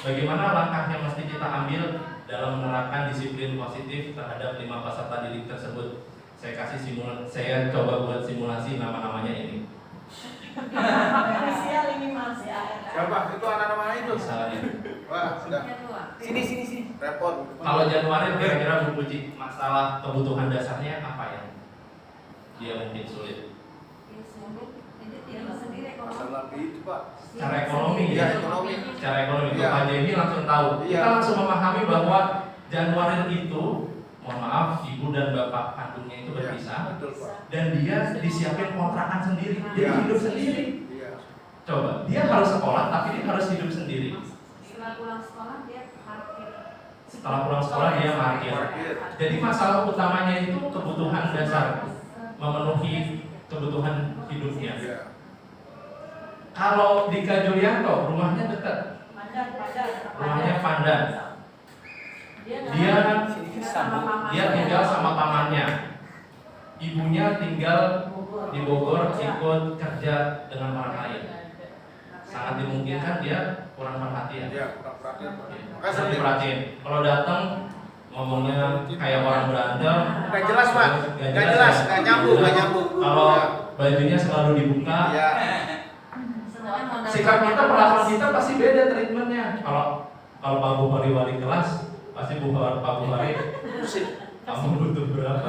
Bagaimana langkah yang mesti kita ambil dalam menerapkan disiplin positif terhadap 5 peserta didik tersebut? Saya kasih simulasi, saya coba buat simulasi nama-namanya ini. Inisial ini Mas ya. Siapa? Itu anak namanya itu. Misalnya, Wah, sudah. Sini. Repot. kalau Januari kira-kira Bu Puji, masalah kebutuhan dasarnya apa yang dia mungkin sulit? Masalah itu, Pak. Secara ekonomi Iya, ya. ekonomi. Secara ekonomi, Iya. Pak Jenny langsung tahu. Iya. Kita langsung memahami bahwa Januari itu, mohon maaf, ibu dan bapak kandungnya itu berpisah, Betul, Pak. dan dia disiapin kontrakan sendiri, jadi Iya. hidup sendiri. Iya. Coba, dia harus sekolah, tapi dia harus hidup sendiri. Setelah pulang sekolah dia parkir. Setelah pulang sekolah dia parkir. Parkir. Jadi masalah utamanya itu kebutuhan dasar, memenuhi kebutuhan hidupnya. Iya. Kalau di Kak Julianto, rumahnya dekat, rumahnya Pandan. Dia tinggal sama pamannya. Ibunya tinggal di Bogor, ikut kerja dengan orang lain. Sangat dimungkinkan dia kurang perhatian. Iya, kurang perhatian, Pak. Ya, Makanya kurang sering. perhatian. Kalau datang ngomongnya kayak orang berantem, Nggak jelas, Pak. Nggak jelas, ya. nggak nyambung. Kalau Iya. bajunya selalu dibuka, Iya. sikap kita, perlakuan kita pasti beda treatmentnya. Kalau Pak Bukhari wali kelas, pasti Pak Bukhari, kamu butuh berapa?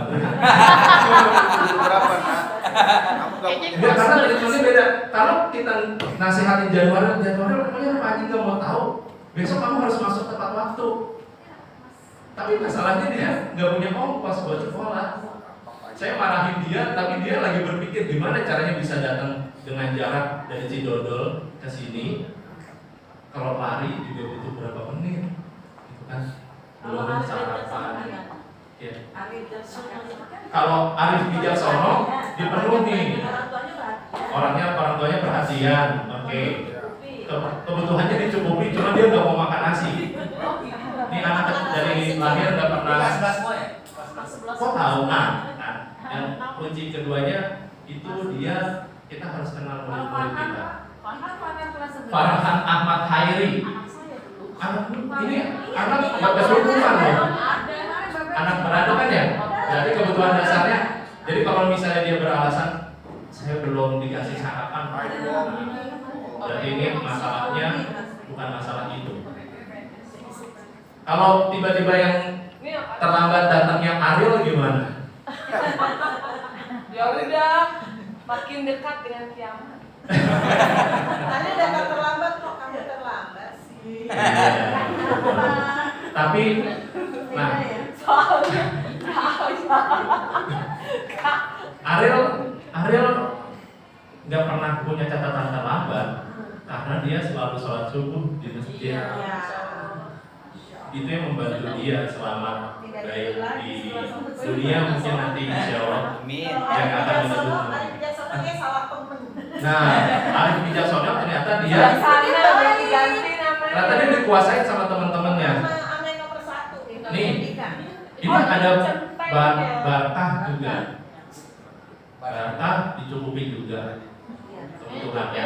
Berapa, Nak? Kamu nggak punya Ya, karena treatmentnya beda. Kalau kita nasihatin Januari pokoknya Pak Haji nggak mau tahu. Besok kamu harus masuk tepat waktu. Tapi masalahnya dia nggak punya ongkos buat sekolah. Saya marahin dia, tapi dia lagi berpikir gimana caranya bisa datang dengan jarak dari Cidodol ke sini. Kalau lari juga butuh berapa menit, gitu kan? Belum sarapan. Ya. Kalau Arif Bijaksono dipenuhi, orang tuanya perhatian, oke. Kebutuhannya dicukupi, cuma dia nggak mau makan nasi. Ini anak dari lahir nggak pernah. Kok tahu? Nah, yang kunci keduanya itu dia, kita harus kenal murid-murid kita. Farhan Ahmad Hairi, ini anak nggak kesurupan loh. Anak berada kan ya. Jadi kebutuhan dasarnya. Jadi kalau misalnya dia beralasan saya belum dikasih sarapan, berarti ini masalahnya bukan masalah itu. Kalau tiba-tiba yang terlambat datangnya Ariel gimana? Ya udah, makin dekat dengan kiamat. Tadi datang terlambat kok kamu terlambat sih. Tapi, nah, Soalnya, Ariel nggak pernah punya catatan terlambat karena dia selalu sholat subuh di masjid. Itu yang membantu dia selama baik di dunia mungkin nanti insya Allah yang akan menuju. Nah, Arif Bijaksana ternyata dia dikuasain sama teman-temannya. Nih, ini ada Barkah juga. Barkah dicukupi juga kebutuhannya.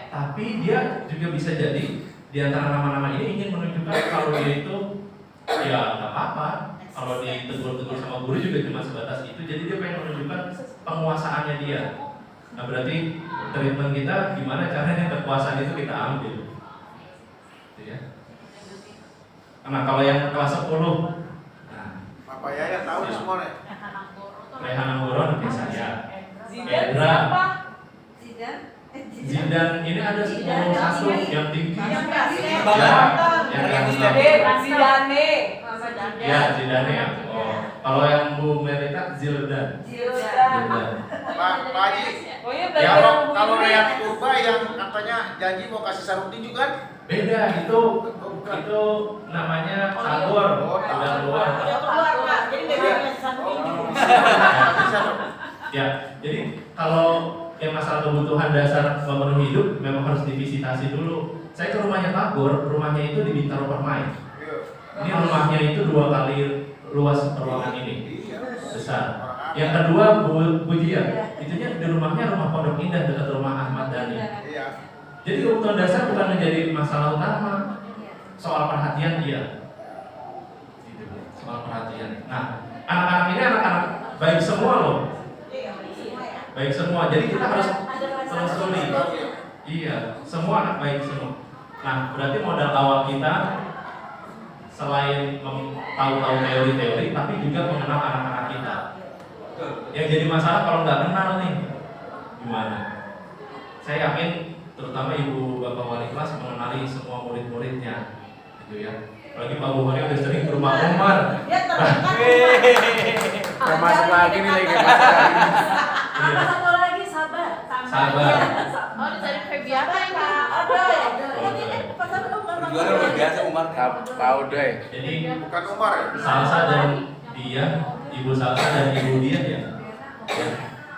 Tapi dia juga bisa jadi di antara nama-nama ini ingin menunjukkan kalau dia itu ya nggak apa-apa. Kalau ditegur-tegur sama guru juga cuma sebatas itu. Jadi dia pengen menunjukkan penguasaannya dia. Nah berarti treatment kita gimana caranya kekuasaan itu kita ambil. Gitu ya. Nah kalau yang kelas 10, nah, Bapak Yaya tahu semua nih. Rehan Anggoron kayak saya. Edra, Zidan ini ada 10 satu yang tinggi. Zidane. Ya Zidane ya. Oh, kalau yang Bu Merita Zildan. Pak Haji. Oh iya Kalau Rehat Purba yang katanya janji mau kasih sarung tinju kan? Beda itu namanya Tagor. Udah keluar. Ya, jadi kalau yang masalah kebutuhan dasar memenuhi hidup memang harus divisitasi dulu. Saya ke rumahnya Tagor, rumahnya itu di Bintaro Permai. Ini rumahnya itu 2 kali luas ruangan ini, besar. Yang kedua Bu Jia, itunya di rumahnya rumah Pondok Indah dekat rumah Ahmad Dhani. Jadi kebutuhan dasar bukan menjadi masalah utama, soal perhatian dia. Soal perhatian. Nah, anak-anak ini anak-anak baik semua loh. Baik semua. Jadi kita harus telusuri. Iya, semua anak baik semua. Nah, berarti modal awal kita selain tahu-tahu teori-teori, tapi juga mengenal anak-anak kita. Yang jadi masalah kalau nggak kenal nih, gimana? Saya yakin, terutama ibu bapak wali kelas mengenali semua murid-muridnya, gitu ya. Apalagi Pak Bukhari udah sering ke rumah Umar. Gak masuk lagi nih lagi masuk lagi. Satu lagi sabar. Sabar. Oh, dicari Febiana ini. Juara luar biasa Umar. Tahu deh. Jadi Bukan Umar ya? Salsa dan dia, ibu Salsa dan ibu dia ya.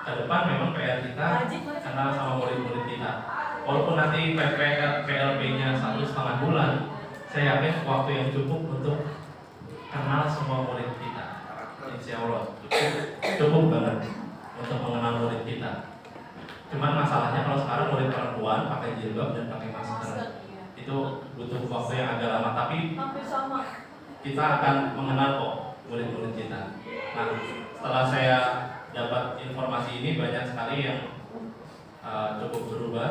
Ke depan memang PR kita kenal sama murid-murid kita. Walaupun nanti PLP-nya 1,5 bulan, saya yakin waktu yang cukup untuk kenal semua murid kita. Insya Allah cukup banget untuk mengenal murid kita. Cuman masalahnya kalau sekarang murid perempuan pakai jilbab dan pakai masker, itu butuh waktu yang agak lama. Tapi kita akan mengenal kok murid-murid kita. Nah, setelah saya dapat informasi ini, banyak sekali yang cukup berubah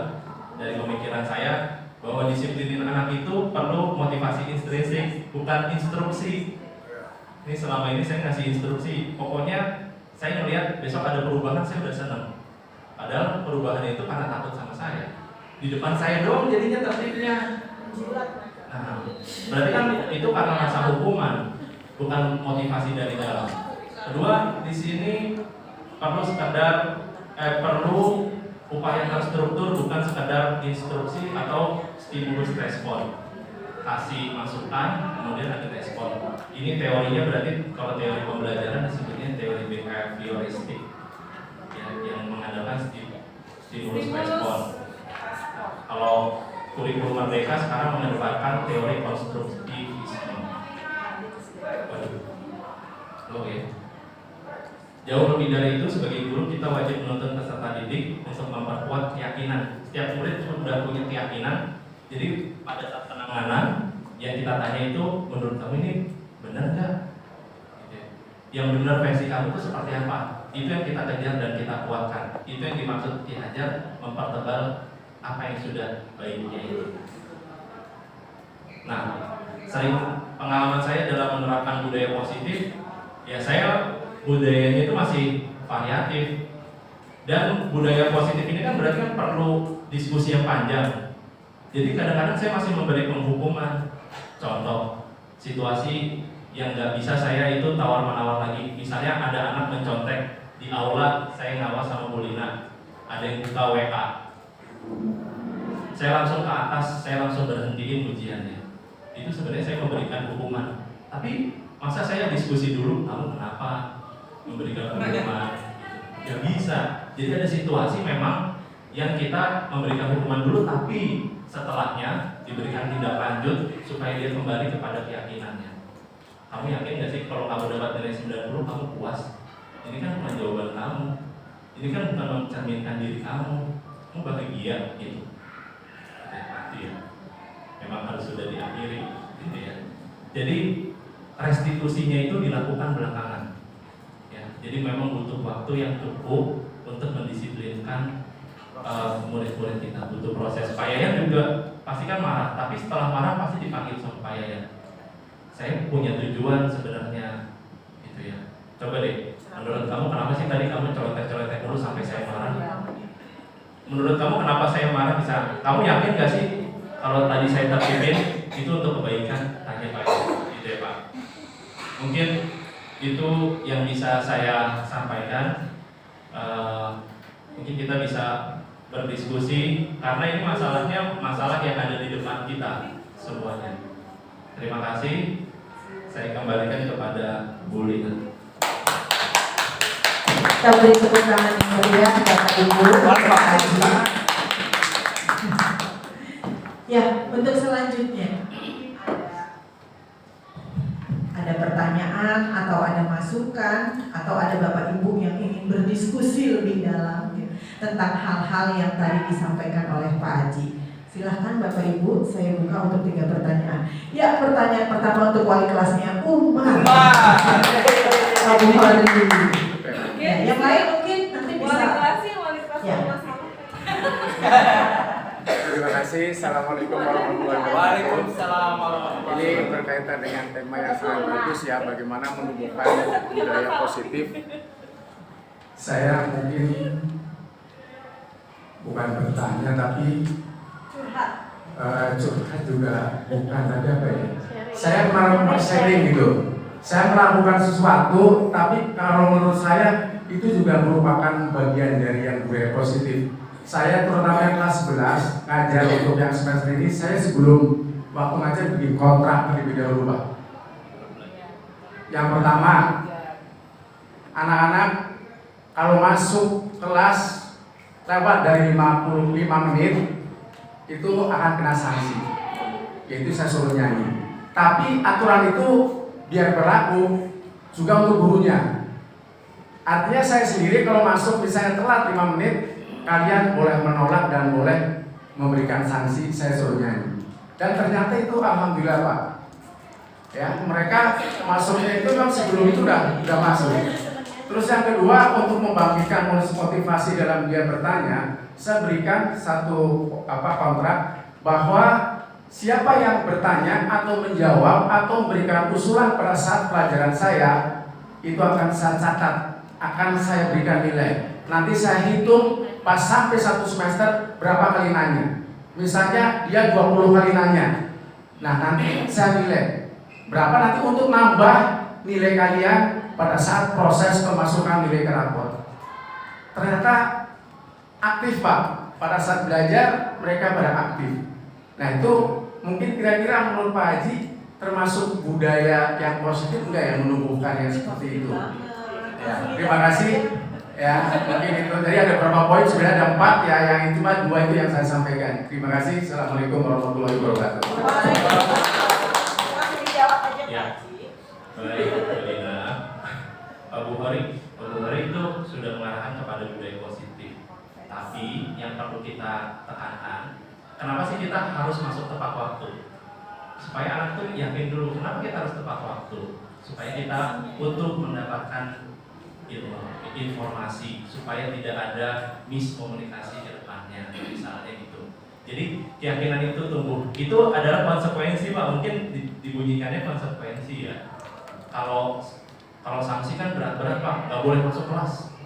dari pemikiran saya bahwa disiplinin anak itu perlu motivasi intrinsik, bukan instruksi. Ini selama ini saya ngasih instruksi, pokoknya saya ngelihat besok ada perubahan, saya udah senang. Padahal perubahan itu karena takut sama saya. Di depan saya doang jadinya tertibnya. Nah, berarti kan itu karena rasa hukuman, bukan motivasi dari dalam. Kedua, di sini perlu upaya terstruktur, bukan sekedar instruksi atau stimulus respon. Kasih masukan, kemudian ada respon. Ini teorinya berarti kalau teori pembelajaran disebutnya teori behavioristik, ya, yang mengandalkan stimulus respon. Kalau kurikulum Merdeka sekarang mengedepankan teori konstruktivisme. Oke. Jauh lebih dari itu, sebagai guru kita wajib menuntun peserta didik untuk memperkuat keyakinan. Setiap murid sudah punya keyakinan. Jadi pada saat penanganan yang kita tanya itu, menurut kamu ini benar nggak? Yang benar versi kamu itu seperti apa? Itu yang kita kejar dan kita kuatkan. Itu yang dimaksud diajar, mempertebal apa yang sudah baiknya itu. Nah, sering pengalaman saya dalam menerapkan budaya positif, ya saya budayanya itu masih variatif. Dan budaya positif ini kan berarti kan perlu diskusi yang panjang. Jadi kadang-kadang saya masih memberi penghukuman. Contoh, situasi yang nggak bisa saya itu tawar-menawar lagi. Misalnya ada anak mencontek di aula, saya ngawas sama Bu Lina. ada yang buka WA, saya langsung ke atas, saya langsung berhentiin ujiannya. Itu sebenarnya saya memberikan hukuman. Tapi masa saya diskusi dulu, kamu kenapa memberikan hukuman? Ya bisa. Jadi ada situasi memang yang kita memberikan hukuman dulu, tapi setelahnya diberikan tindak lanjut supaya dia kembali kepada keyakinannya. Kamu yakin gak sih kalau kamu dapat nilai 90 kamu puas? Ini kan bukan jawaban kamu. Ini kan bukan mencerminkan diri kamu. Kamu bahagia gitu. Ya, memang harus sudah diakhiri gitu ya. Jadi restitusinya itu dilakukan belakangan ya. Jadi memang butuh waktu yang cukup untuk mendisiplinkan murid-murid kita, butuh proses. Pak Yayan juga pasti kan marah, tapi setelah marah pasti dipanggil sama Pak Yayan. Saya punya tujuan sebenarnya gitu ya. Coba deh, menurut kamu kenapa sih tadi kamu colek-colek dulu sampai saya marah? Menurut kamu kenapa saya marah bisa? Kamu yakin gak sih kalau tadi saya terpimpin itu untuk kebaikan? Tanya Pak, gitu ya Pak. Mungkin itu yang bisa saya sampaikan. Mungkin kita bisa berdiskusi karena ini masalahnya masalah yang ada di depan kita semuanya. Terima kasih. Saya kembalikan kepada Bu Lina. Kita beri tepuk tangan yang meriah Bapak Ibu. Ya, untuk selanjutnya ada pertanyaan atau ada masukan atau ada Bapak Ibu yang ingin berdiskusi lebih dalam ya, tentang hal-hal yang tadi disampaikan oleh Pak Haji. Silahkan Bapak Ibu, saya buka untuk 3 pertanyaan. Ya, pertanyaan pertama untuk wali kelasnya Umar. Abu Hari. Ya, yang lain mungkin nanti bisa. Wali kelas Ya. masalah. Terima kasih. Assalamualaikum warahmatullahi wabarakatuh. Waalaikumsalam warahmatullahi Ini berkaitan dengan tema yang sangat bagus ya, bagaimana menumbuhkan budaya positif. Saya mungkin bukan bertanya tapi curhat juga bukan, tapi apa ya? Saya melakukan sharing gitu. Saya melakukan sesuatu, tapi kalau menurut saya itu juga merupakan bagian dari yang budaya positif. Saya terutama yang kelas 11 ngajar untuk yang semester ini, saya sebelum waktu ngajar bikin kontrak terlebih dahulu Pak. Yang pertama, anak-anak kalau masuk kelas lewat dari 55 menit itu akan kena sanksi, yaitu saya suruh nyanyi. Tapi aturan itu biar berlaku juga untuk gurunya. Artinya saya sendiri kalau masuk misalnya telat 5 menit, kalian boleh menolak dan boleh memberikan sanksi, saya suruh nyanyi. Dan ternyata itu alhamdulillah Pak. Ya, mereka masuknya itu kan sebelum itu udah masuk. Terus yang kedua, untuk membangkitkan motivasi dalam dia bertanya, saya berikan satu kontrak bahwa siapa yang bertanya atau menjawab atau memberikan usulan pada saat pelajaran saya itu akan saya catat, akan saya berikan nilai. Nanti saya hitung pas sampai 1 semester berapa kali nanya. Misalnya dia 20 kali nanya. Nah, nanti saya nilai berapa nanti untuk nambah nilai kalian pada saat proses pemasukan nilai ke rapor. Ternyata aktif Pak. Pada saat belajar mereka pada aktif. Nah, itu mungkin kira-kira menurut Pak Haji termasuk budaya yang positif enggak yang menumbuhkan yang seperti itu. Ya, terima kasih. Ya, mungkin itu. Jadi ada beberapa poin, sebenarnya ada 4 ya, yang itu cuma 2 itu yang saya sampaikan. Terima kasih. Assalamualaikum warahmatullahi wabarakatuh. Ya, baik, Bu Lina. Pak Bukhari itu sudah mengarahkan kepada budaya positif. Tapi yang perlu kita tekankan, kenapa sih kita harus masuk tepat waktu? Supaya anak tuh yakin dulu, kenapa kita harus tepat waktu? Supaya kita untuk mendapatkan informasi, supaya tidak ada miskomunikasi ke depannya, misalnya gitu. Jadi keyakinan itu tumbuh. Itu adalah konsekuensi Pak, mungkin dibunyikannya konsekuensi ya. Kalau sanksi kan berat-berat Pak, nggak boleh masuk kelas,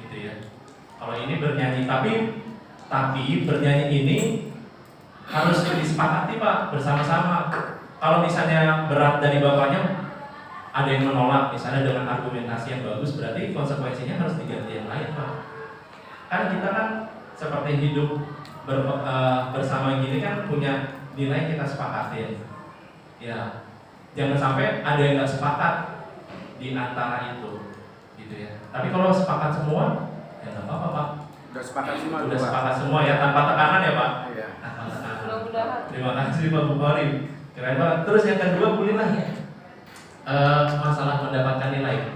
gitu ya. Kalau ini bernyanyi, tapi bernyanyi ini harus disepakati Pak bersama-sama. Kalau misalnya berat dari bapaknya, ada yang menolak, misalnya dengan argumentasi yang bagus, berarti konsekuensinya harus diganti yang lain Pak. Kan kita kan seperti hidup bersama gini kan punya nilai kita sepakatin. Ya, jangan sampai ada yang nggak sepakat di antara itu, gitu ya. Tapi kalau sepakat semua, ya nggak apa-apa Pak. Udah sepakat semua. Udah sepakat semua ya, tanpa tekanan ya Pak. Iya. Tanpa tekanan. Mudah-mudahan. Terima kasih Pak Bukhari. Keren banget. Terus yang kedua Bu Lina, masalah mendapatkan nilai.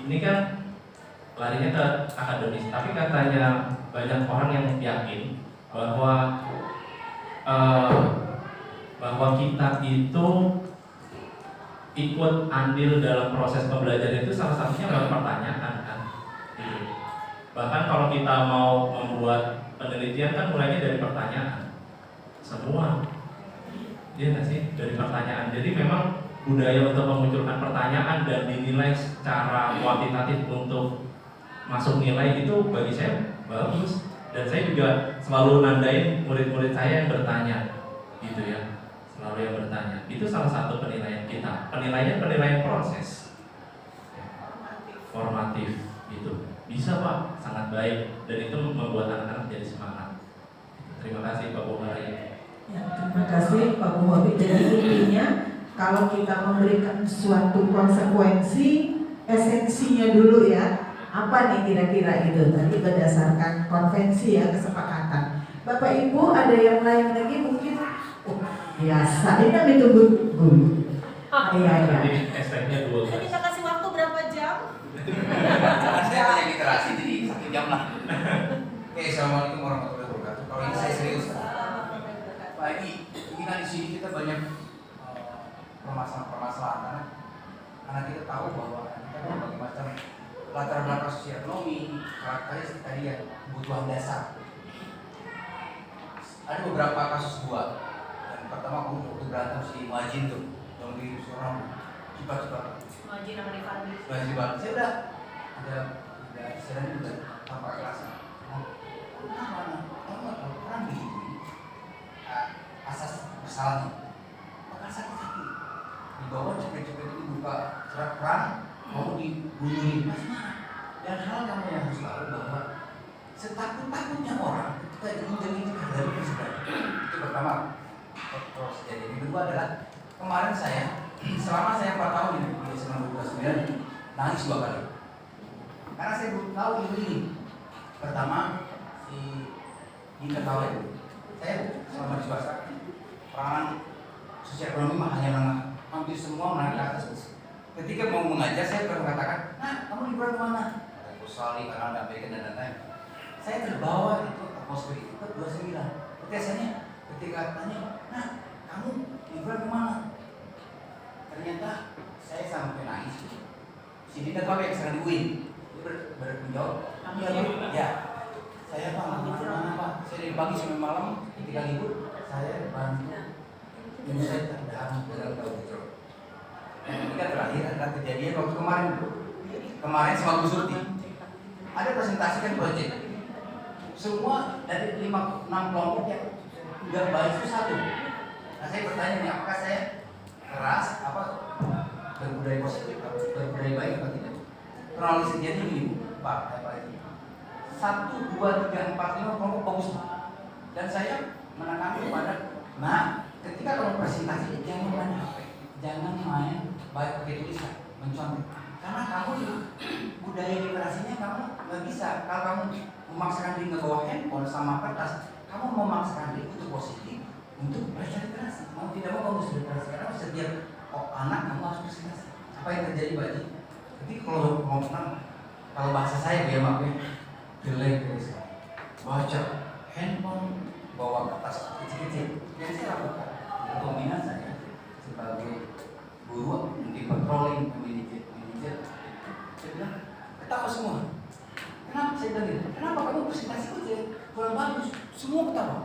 Ini kan larinya ke akademis, tapi katanya banyak orang yang yakin bahwa kita itu ikut andil dalam proses pembelajaran itu salah satunya adalah pertanyaan kan. Gitu. Bahkan kalau kita mau membuat penelitian kan mulainya dari pertanyaan. Semua. Iya nggak sih? Dari pertanyaan. Jadi memang budaya untuk memunculkan pertanyaan dan dinilai secara kuantitatif untuk masuk nilai itu bagi saya bagus. Dan saya juga selalu nandain murid-murid saya yang bertanya, gitu ya, selalu yang bertanya. Itu salah satu penilaian kita. Penilaian proses, formatif, gitu. Bisa Pak, sangat baik, dan itu membuat anak-anak jadi semangat. Terima kasih Pak Bukhari. Ya, terima kasih Pak Bukhari. Jadi intinya kalau kita memberikan suatu konsekuensi, esensinya dulu ya. Apa nih kira-kira itu tadi berdasarkan konvensi ya, kesepakatan. Bapak Ibu ada yang lain lagi mungkin? Oh, biasa ini kan ditunggu guru. Iya ya. Jadi STM-nya 12. Saya bisa kasih waktu berapa jam? Saya banyak literasi jadi 1 jam lah. Oke, assalamualaikum warahmatullahi wabarakatuh. Kalau ini saya serius. Pak ini kan di sini kita banyak permasalahan karena kita tahu bahwa kita berbagai macam latar belakang sosial ekonomi, karakteristik tadi yang kebutuhan dasar. Ada beberapa kasus gua. Yang pertama aku waktu berantem si Majin tuh, yang di seorang cepat-cepat. Majin sama Rifandi. Majin banget. Saya udah ada sedang juga tanpa kerasa. Kamu orang begitu asas bersalahnya. Maka sakit-sakit. Di bawah cepet-cepet itu buka surat perang. Mau dibunuhin dan hal kamu yang harus tahu bahwa setakut-takutnya orang ketika diinjak-injak dari presiden itu pertama terus jadi yang kedua adalah kemarin saya selama saya 4 tahun di SMA 29 nangis 2 kali karena saya belum tahu ini pertama si Indah itu saya selama di swasta peranan sosial ekonomi mah hanya hampir semua menengah ke atas. Ketika mau mengajar, saya pernah mengatakan, nah, kamu liburan kemana? Aku Australia, Kanada, Amerika, dan lain-lain. Saya terbawa itu atmosfer itu ke 29. Ketika tanya, nah, kamu liburan kemana? Ternyata saya sampai nangis. Si Dinda Kawe yang sekarang di UIN, dia menjawab, ya, saya Pak, kemana Pak? Saya dari pagi sampai malam, ketika libur, saya bantu menyelesaikan dalam tahu. Ketika terakhir ada kejadian waktu kemarin sama Bu Surti ada presentasi kan proyek semua dari 5-6 kelompok yang udah baik itu satu. Nah saya bertanya nih apakah saya keras apa berbudaya positif berbudaya baik atau tidak. Kronologis kejadian ini Pak apa ini 1, 2, 3, 4, 5 kelompok bagus dan saya menekan kepada nah ketika kalau presentasi jangan main HP jangan main baik pakai tulisan, mencontek. Karena kamu budaya literasinya kamu nggak bisa. Kalau kamu memaksakan diri ngebawa handphone sama kertas, kamu memaksakan diri untuk positif, untuk belajar literasi. Mau tidak mau kamu harus literasi. Karena setiap anak kamu harus presentasi. Apa yang terjadi Pak? Jadi kalau bahasa saya ya maaf ya, jelek dari saya. Baca handphone, bawa kertas kecil-kecil. Yang saya lakukan untuk minat saya sebagai guru mungkin patrolling manajer saya bilang ketawa semua kenapa saya bilang kenapa kamu presentasi aja kurang bagus semua ketawa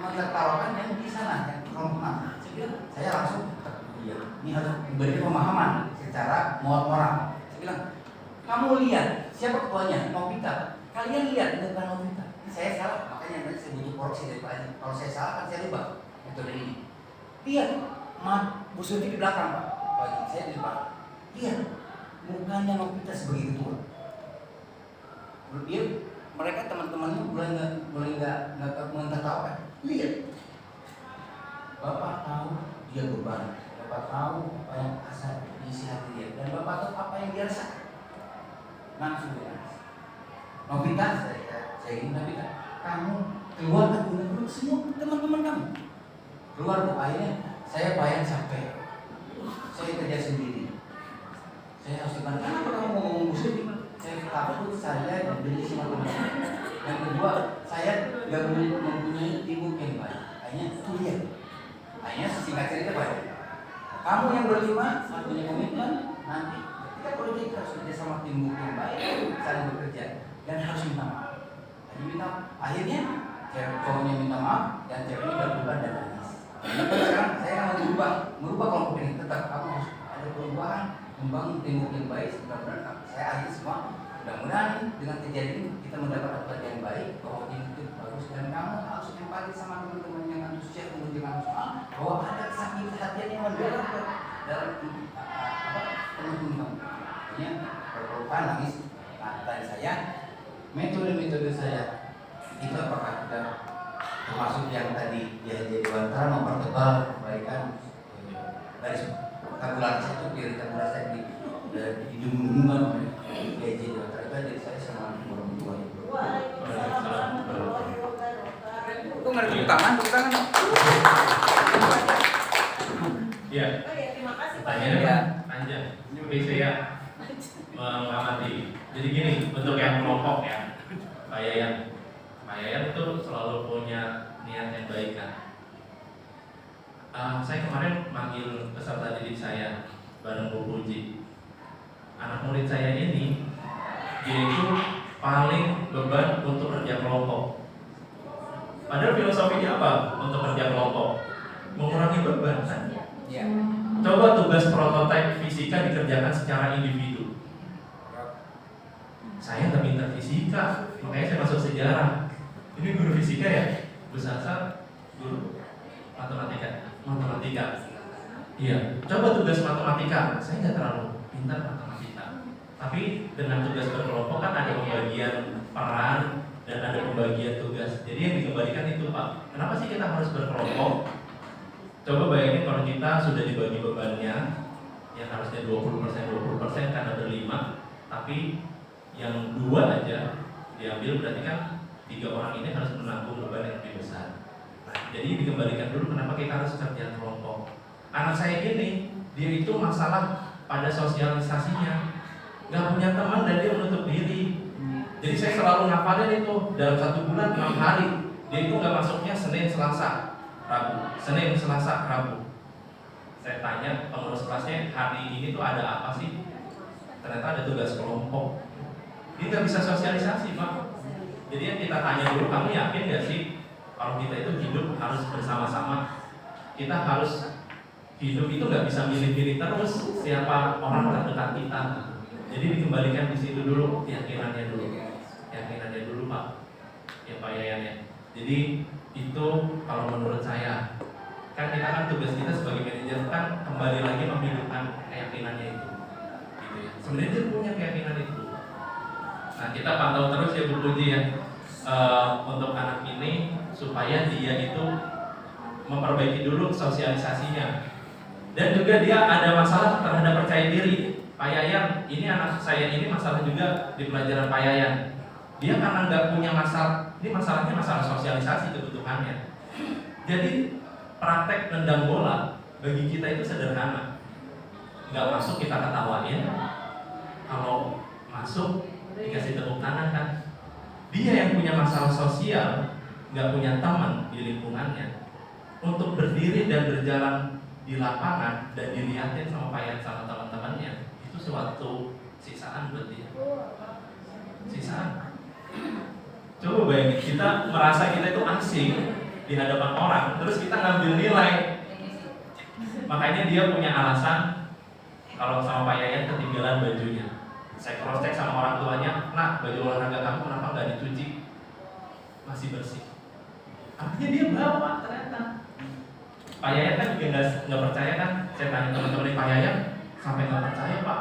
mentertawakan yang di sana yang kelompok saya bilang saya langsung iya ini harus memberi pemahaman secara moral saya bilang kamu lihat siapa ketuanya Novita kalian lihat bukan Novita saya salah makanya nanti saya butuh koreksi dari Pak Haji kalau saya salah kan saya rubah metode ini lihat Bu Surti di belakang Pak, Haji saya di depan. Lihat, mukanya Novita sebagai ketua. Dia mereka teman-temannya boleh nggak menertawakan. Lihat, Bapak tahu dia beban, Bapak tahu apa yang asal isi hati dia, dan Bapak tahu apa yang dia rasakan. Langsung dia Novita, saya ingin Novita, kamu keluar ke gunung semua teman-teman kamu keluar. Akhirnya saya bayar sampai saya kerja sendiri. Saya harus dibantu. Kenapa kamu mau ngomong busuk? Saya takut saya dibeli sama teman-teman. Yang kedua, saya nggak mempunyai ibu yang baik. Akhirnya lihat. Akhirnya singkat cerita banyak. Kamu yang berlima punya komitmen nanti ketika proyek harus kerja sama tim yang baik, saling bekerja dan harus minta maaf. Akhirnya cowoknya minta maaf dan ceweknya berubah dan nangis. Sekarang saya mau merubah kelompok ini. Tetap kamu harus ada perubahan, membangun tim yang baik. Mudah-mudahan saya akhir semua. Mudah-mudahan dengan kejadian ini kita mendapat pelajaran yang baik bahwa tim itu bagus dan kamu harus empati sama teman-teman yang antusias menunjukkan soal bahwa ada sakit hatian yang mendalam dalam teman-teman kamu. Artinya berpelukan nangis. Nah, tanya saya metode saya itu apakah kita termasuk yang tadi ya jadi wanita mempertebal kebaikan dari tabulasi itu biar tabulasi di hidung-hidungan ya jadi wanita itu jadi saya sama orang tua itu. Kok nggak ada tangan? Iya. Terima kasih Pak. Pertanyaannya panjang. Tapi saya mengamati. Jadi gini, untuk yang kelompok ya, Pak Yayan itu selalu punya niat yang baik kan. Saya kemarin manggil peserta didik saya bareng Bu Puji. Anak murid saya ini dia itu paling beban untuk kerja kelompok. Padahal filosofinya apa untuk kerja kelompok? Mengurangi beban kan? Ya. Coba tugas prototipe fisika dikerjakan secara individu. Saya nggak minta fisika, makanya saya masuk sejarah. Ini guru fisika ya? Bu Sasa, guru matematika. Iya, coba tugas matematika. Saya nggak terlalu pintar matematika. Tapi dengan tugas berkelompok kan ada pembagian peran dan ada pembagian tugas. Jadi yang dikembalikan itu Pak, kenapa sih kita harus berkelompok? Coba bayangin kalau kita sudah dibagi bebannya, yang harusnya 20% karena berlima, tapi yang 2 aja diambil, berarti kan 3 orang ini harus menanggung beban yang lebih besar. Jadi dikembalikan dulu kenapa kita harus kerja kelompok. Anak saya ini, dia itu masalah pada sosialisasinya, nggak punya teman dan dia menutup diri. Jadi saya selalu ngapalin itu dalam 1 bulan 6 hari. Dia itu nggak masuknya Senin, Selasa, Rabu. Senin, Selasa, Rabu. Saya tanya pengurus kelasnya, hari ini tuh ada apa sih? Ternyata ada tugas kelompok. Dia nggak bisa sosialisasi Pak. Jadi yang kita tanya dulu, kamu yakin nggak sih kalau kita itu hidup harus bersama-sama? Kita harus hidup itu nggak bisa milih-milih terus siapa orang terdekat kita. Jadi dikembalikan di situ dulu keyakinannya dulu Pak. Ya Pak Yayan ya. Jadi itu kalau menurut saya kan kita kan tugas kita sebagai manajer kan kembali lagi menghidupkan keyakinannya itu. Gitu ya. Sebenarnya dia punya keyakinan itu. Nah kita pantau terus ya Bu Puji ya untuk anak ini supaya dia itu memperbaiki dulu sosialisasinya dan juga dia ada masalah terhadap percaya diri. Pak Yayan, ini anak saya ini masalah juga di pelajaran Pak Yayan. Dia karena nggak punya masalah, ini masalahnya masalah sosialisasi kebutuhannya. Jadi praktek nendang bola bagi kita itu sederhana. Nggak masuk kita ketawain, kalau masuk dikasih tepuk tangan kan. Dia yang punya masalah sosial, nggak punya teman di lingkungannya, untuk berdiri dan berjalan di lapangan dan dilihatin sama Pak Yayan sama teman-temannya, itu suatu siksaan buat dia. Siksaan. Coba bayangin kita merasa kita itu asing di hadapan orang, terus kita ngambil nilai. Makanya dia punya alasan kalau sama Pak Yayan ketinggalan bajunya. Saya cross check sama orang tuanya, nak baju olahraga kamu kenapa nggak dicuci? Masih bersih. Artinya dia bawa ternyata. Pak Yayan kan juga nggak percaya kan? Saya tanya teman-teman Pak Yayan sampai nggak percaya Pak,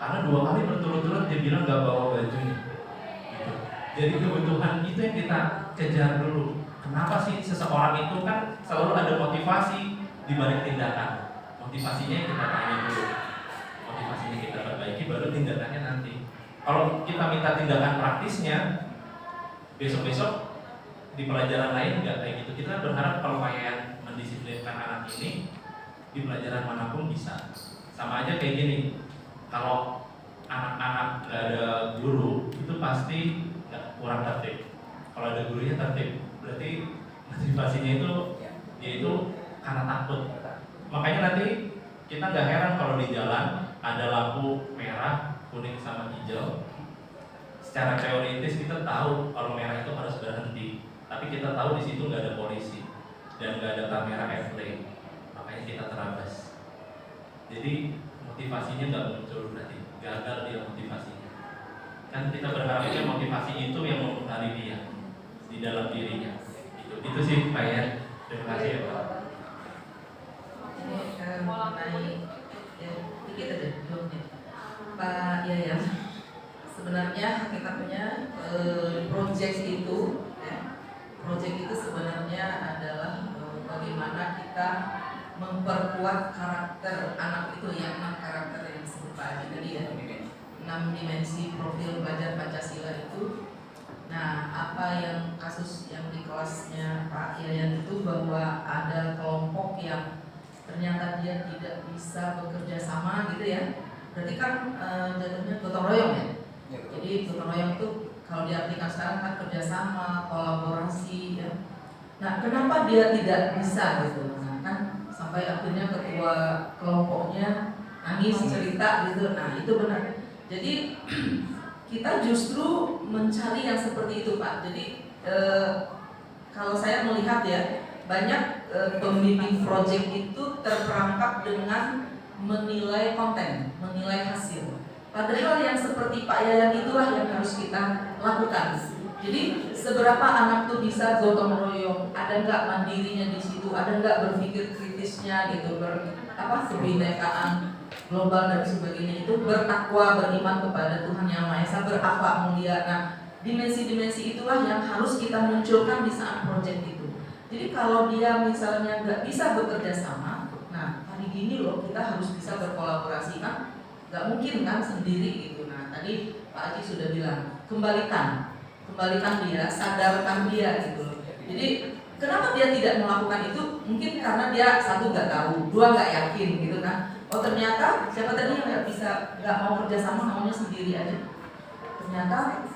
karena 2 kali berturut-turut dia bilang nggak bawa bajunya. Gitu. Jadi kebutuhan itu yang kita kejar dulu. Kenapa sih seseorang itu kan selalu ada motivasi di balik tindakan. Motivasinya yang kita tanya dulu. Motivasinya kita perbaiki, baru tindakannya nanti. Kalau kita minta tindakan praktisnya, besok-besok di pelajaran lain nggak kayak gitu. Kita berharap perupayaan mendisiplinkan anak ini di pelajaran manapun bisa. Sama aja kayak gini. Kalau anak-anak nggak ada guru, itu pasti kurang tertib. Kalau ada gurunya tertib, berarti motivasinya itu yaitu karena takut. Makanya nanti kita nggak heran kalau di jalan ada lampu merah, kuning sama hijau. Secara teoritis kita tahu kalau merah itu harus berhenti, tapi kita tahu di situ nggak ada polisi dan nggak ada kamera airplane, makanya kita terabas. Jadi motivasinya nggak muncul, berarti gagal dia motivasinya. Kan kita berharapnya motivasi itu yang mempengaruhi dia di dalam dirinya. Itu sih Pak ya. Terima kasih ya Pak. Ini mengenai dikit aja jawabnya. Pak Yayan, sebenarnya hakikatnya project itu sebenarnya adalah bagaimana kita memperkuat karakter anak itu ya, 6 karakter yang disebut Pak Haji tadi ya, 6 dimensi profil pelajar Pancasila itu. Nah, apa yang kasus yang di kelasnya Pak Yayan itu bahwa ada kelompok yang ternyata dia tidak bisa bekerja sama gitu ya. Berarti kan jatuhnya gotong royong ya. Jadi gotong royong itu kalau diartikan sekarang kan kerjasama, kolaborasi ya. Nah, kenapa dia tidak bisa gitu? Nah, kan sampai akhirnya ketua kelompoknya nangis cerita gitu. Nah, itu benar. Jadi kita justru mencari yang seperti itu Pak. Jadi kalau saya melihat ya, banyak pembimbing project itu terperangkap dengan menilai konten, menilai hasil. Padahal yang seperti Pak Yayan itulah yang harus kita lakukan. Jadi seberapa anak tuh bisa gotong royong, ada nggak mandirinya di situ, ada nggak berpikir kritisnya gitu, kebinekaan global dan sebagainya, itu bertakwa, beriman kepada Tuhan Yang Maha Esa, berakhlak mulia. Nah, dimensi-dimensi itulah yang harus kita munculkan di saat proyek itu. Jadi kalau dia misalnya nggak bisa bekerja sama, nah hari gini loh kita harus bisa berkolaborasi kan, nggak mungkin kan sendiri gitu. Nah tadi Pak Haji sudah bilang, kembalikan dia, sadarkan dia gitu. Jadi kenapa dia tidak melakukan itu? Mungkin karena dia satu nggak tahu, dua nggak yakin gitu kan. Oh ternyata siapa tadi yang nggak mau kerja sama, maunya sendiri aja. Ternyata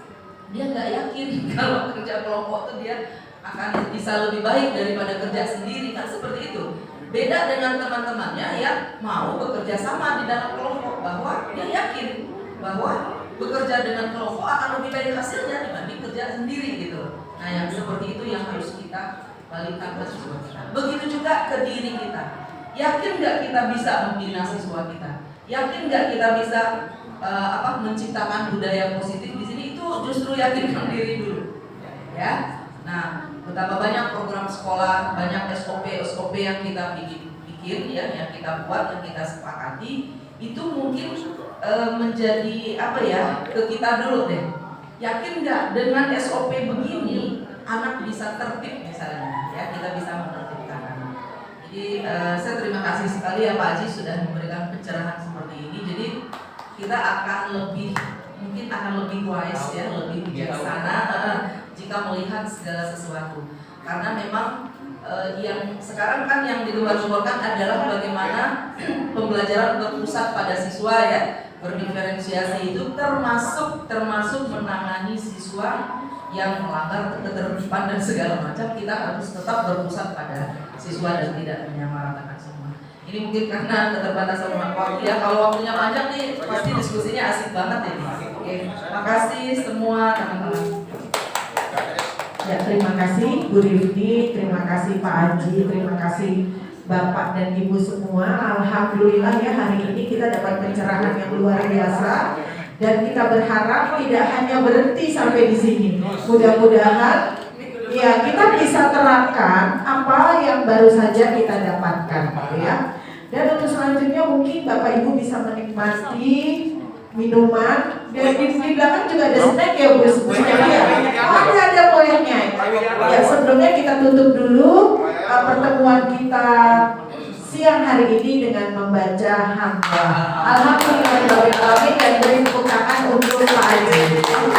dia nggak yakin kalau kerja kelompok itu dia akan bisa lebih baik daripada kerja sendiri kan, seperti itu. Beda dengan teman-temannya yang mau bekerja sama di dalam kelompok, bahwa dia yakin bahwa bekerja dengan kelompok akan lebih baik hasilnya dibanding kerja sendiri gitu. Nah yang seperti itu yang harus kita balikkan ke siswa kita. Begitu juga ke diri kita. Yakin nggak kita bisa membina siswa kita? Yakin nggak kita bisa menciptakan budaya positif di sini? Itu justru yakinkan diri dulu, ya. Nah, betapa banyak program sekolah, banyak SOP yang kita bikin ya, yang kita buat, yang kita sepakati, itu mungkin menjadi ke kita dulu deh. Yakin nggak dengan SOP begini anak bisa tertib misalnya, ya kita bisa menertibkan anak. Jadi saya terima kasih sekali ya Pak Haji sudah memberikan pencerahan seperti ini. Jadi kita akan lebih wise ya, lebih bijaksana jika melihat segala sesuatu. Karena memang yang sekarang kan yang digembar-gemborkan adalah bagaimana pembelajaran berpusat pada siswa ya, berdiferensiasi itu termasuk menangani siswa yang melanggar ketertiban dan segala macam. Kita harus tetap berpusat pada siswa dan tidak menyamaratakan semua. Ini mungkin karena keterbatasan waktu ya. Kalau waktunya panjang nih pasti diskusinya asik banget ini. Oke, terima kasih semua teman-teman. Ya, terima kasih Bu Rifni, terima kasih Pak Haji, terima kasih Bapak dan Ibu semua. Alhamdulillah ya, hari ini kita dapat pencerahan yang luar biasa dan kita berharap tidak hanya berhenti sampai di sini. Mudah-mudahan ya kita bisa terapkan apa yang baru saja kita dapatkan ya. Dan untuk selanjutnya mungkin Bapak Ibu bisa menikmati minuman, dan di belakang juga ada snack ya Bu. Ada kuenya. Ya, sebelumnya kita tutup dulu pertemuan kita siang hari ini dengan membaca hamdalah. Alhamdulillah dan beri tepuk tangan untuk Pak Haji.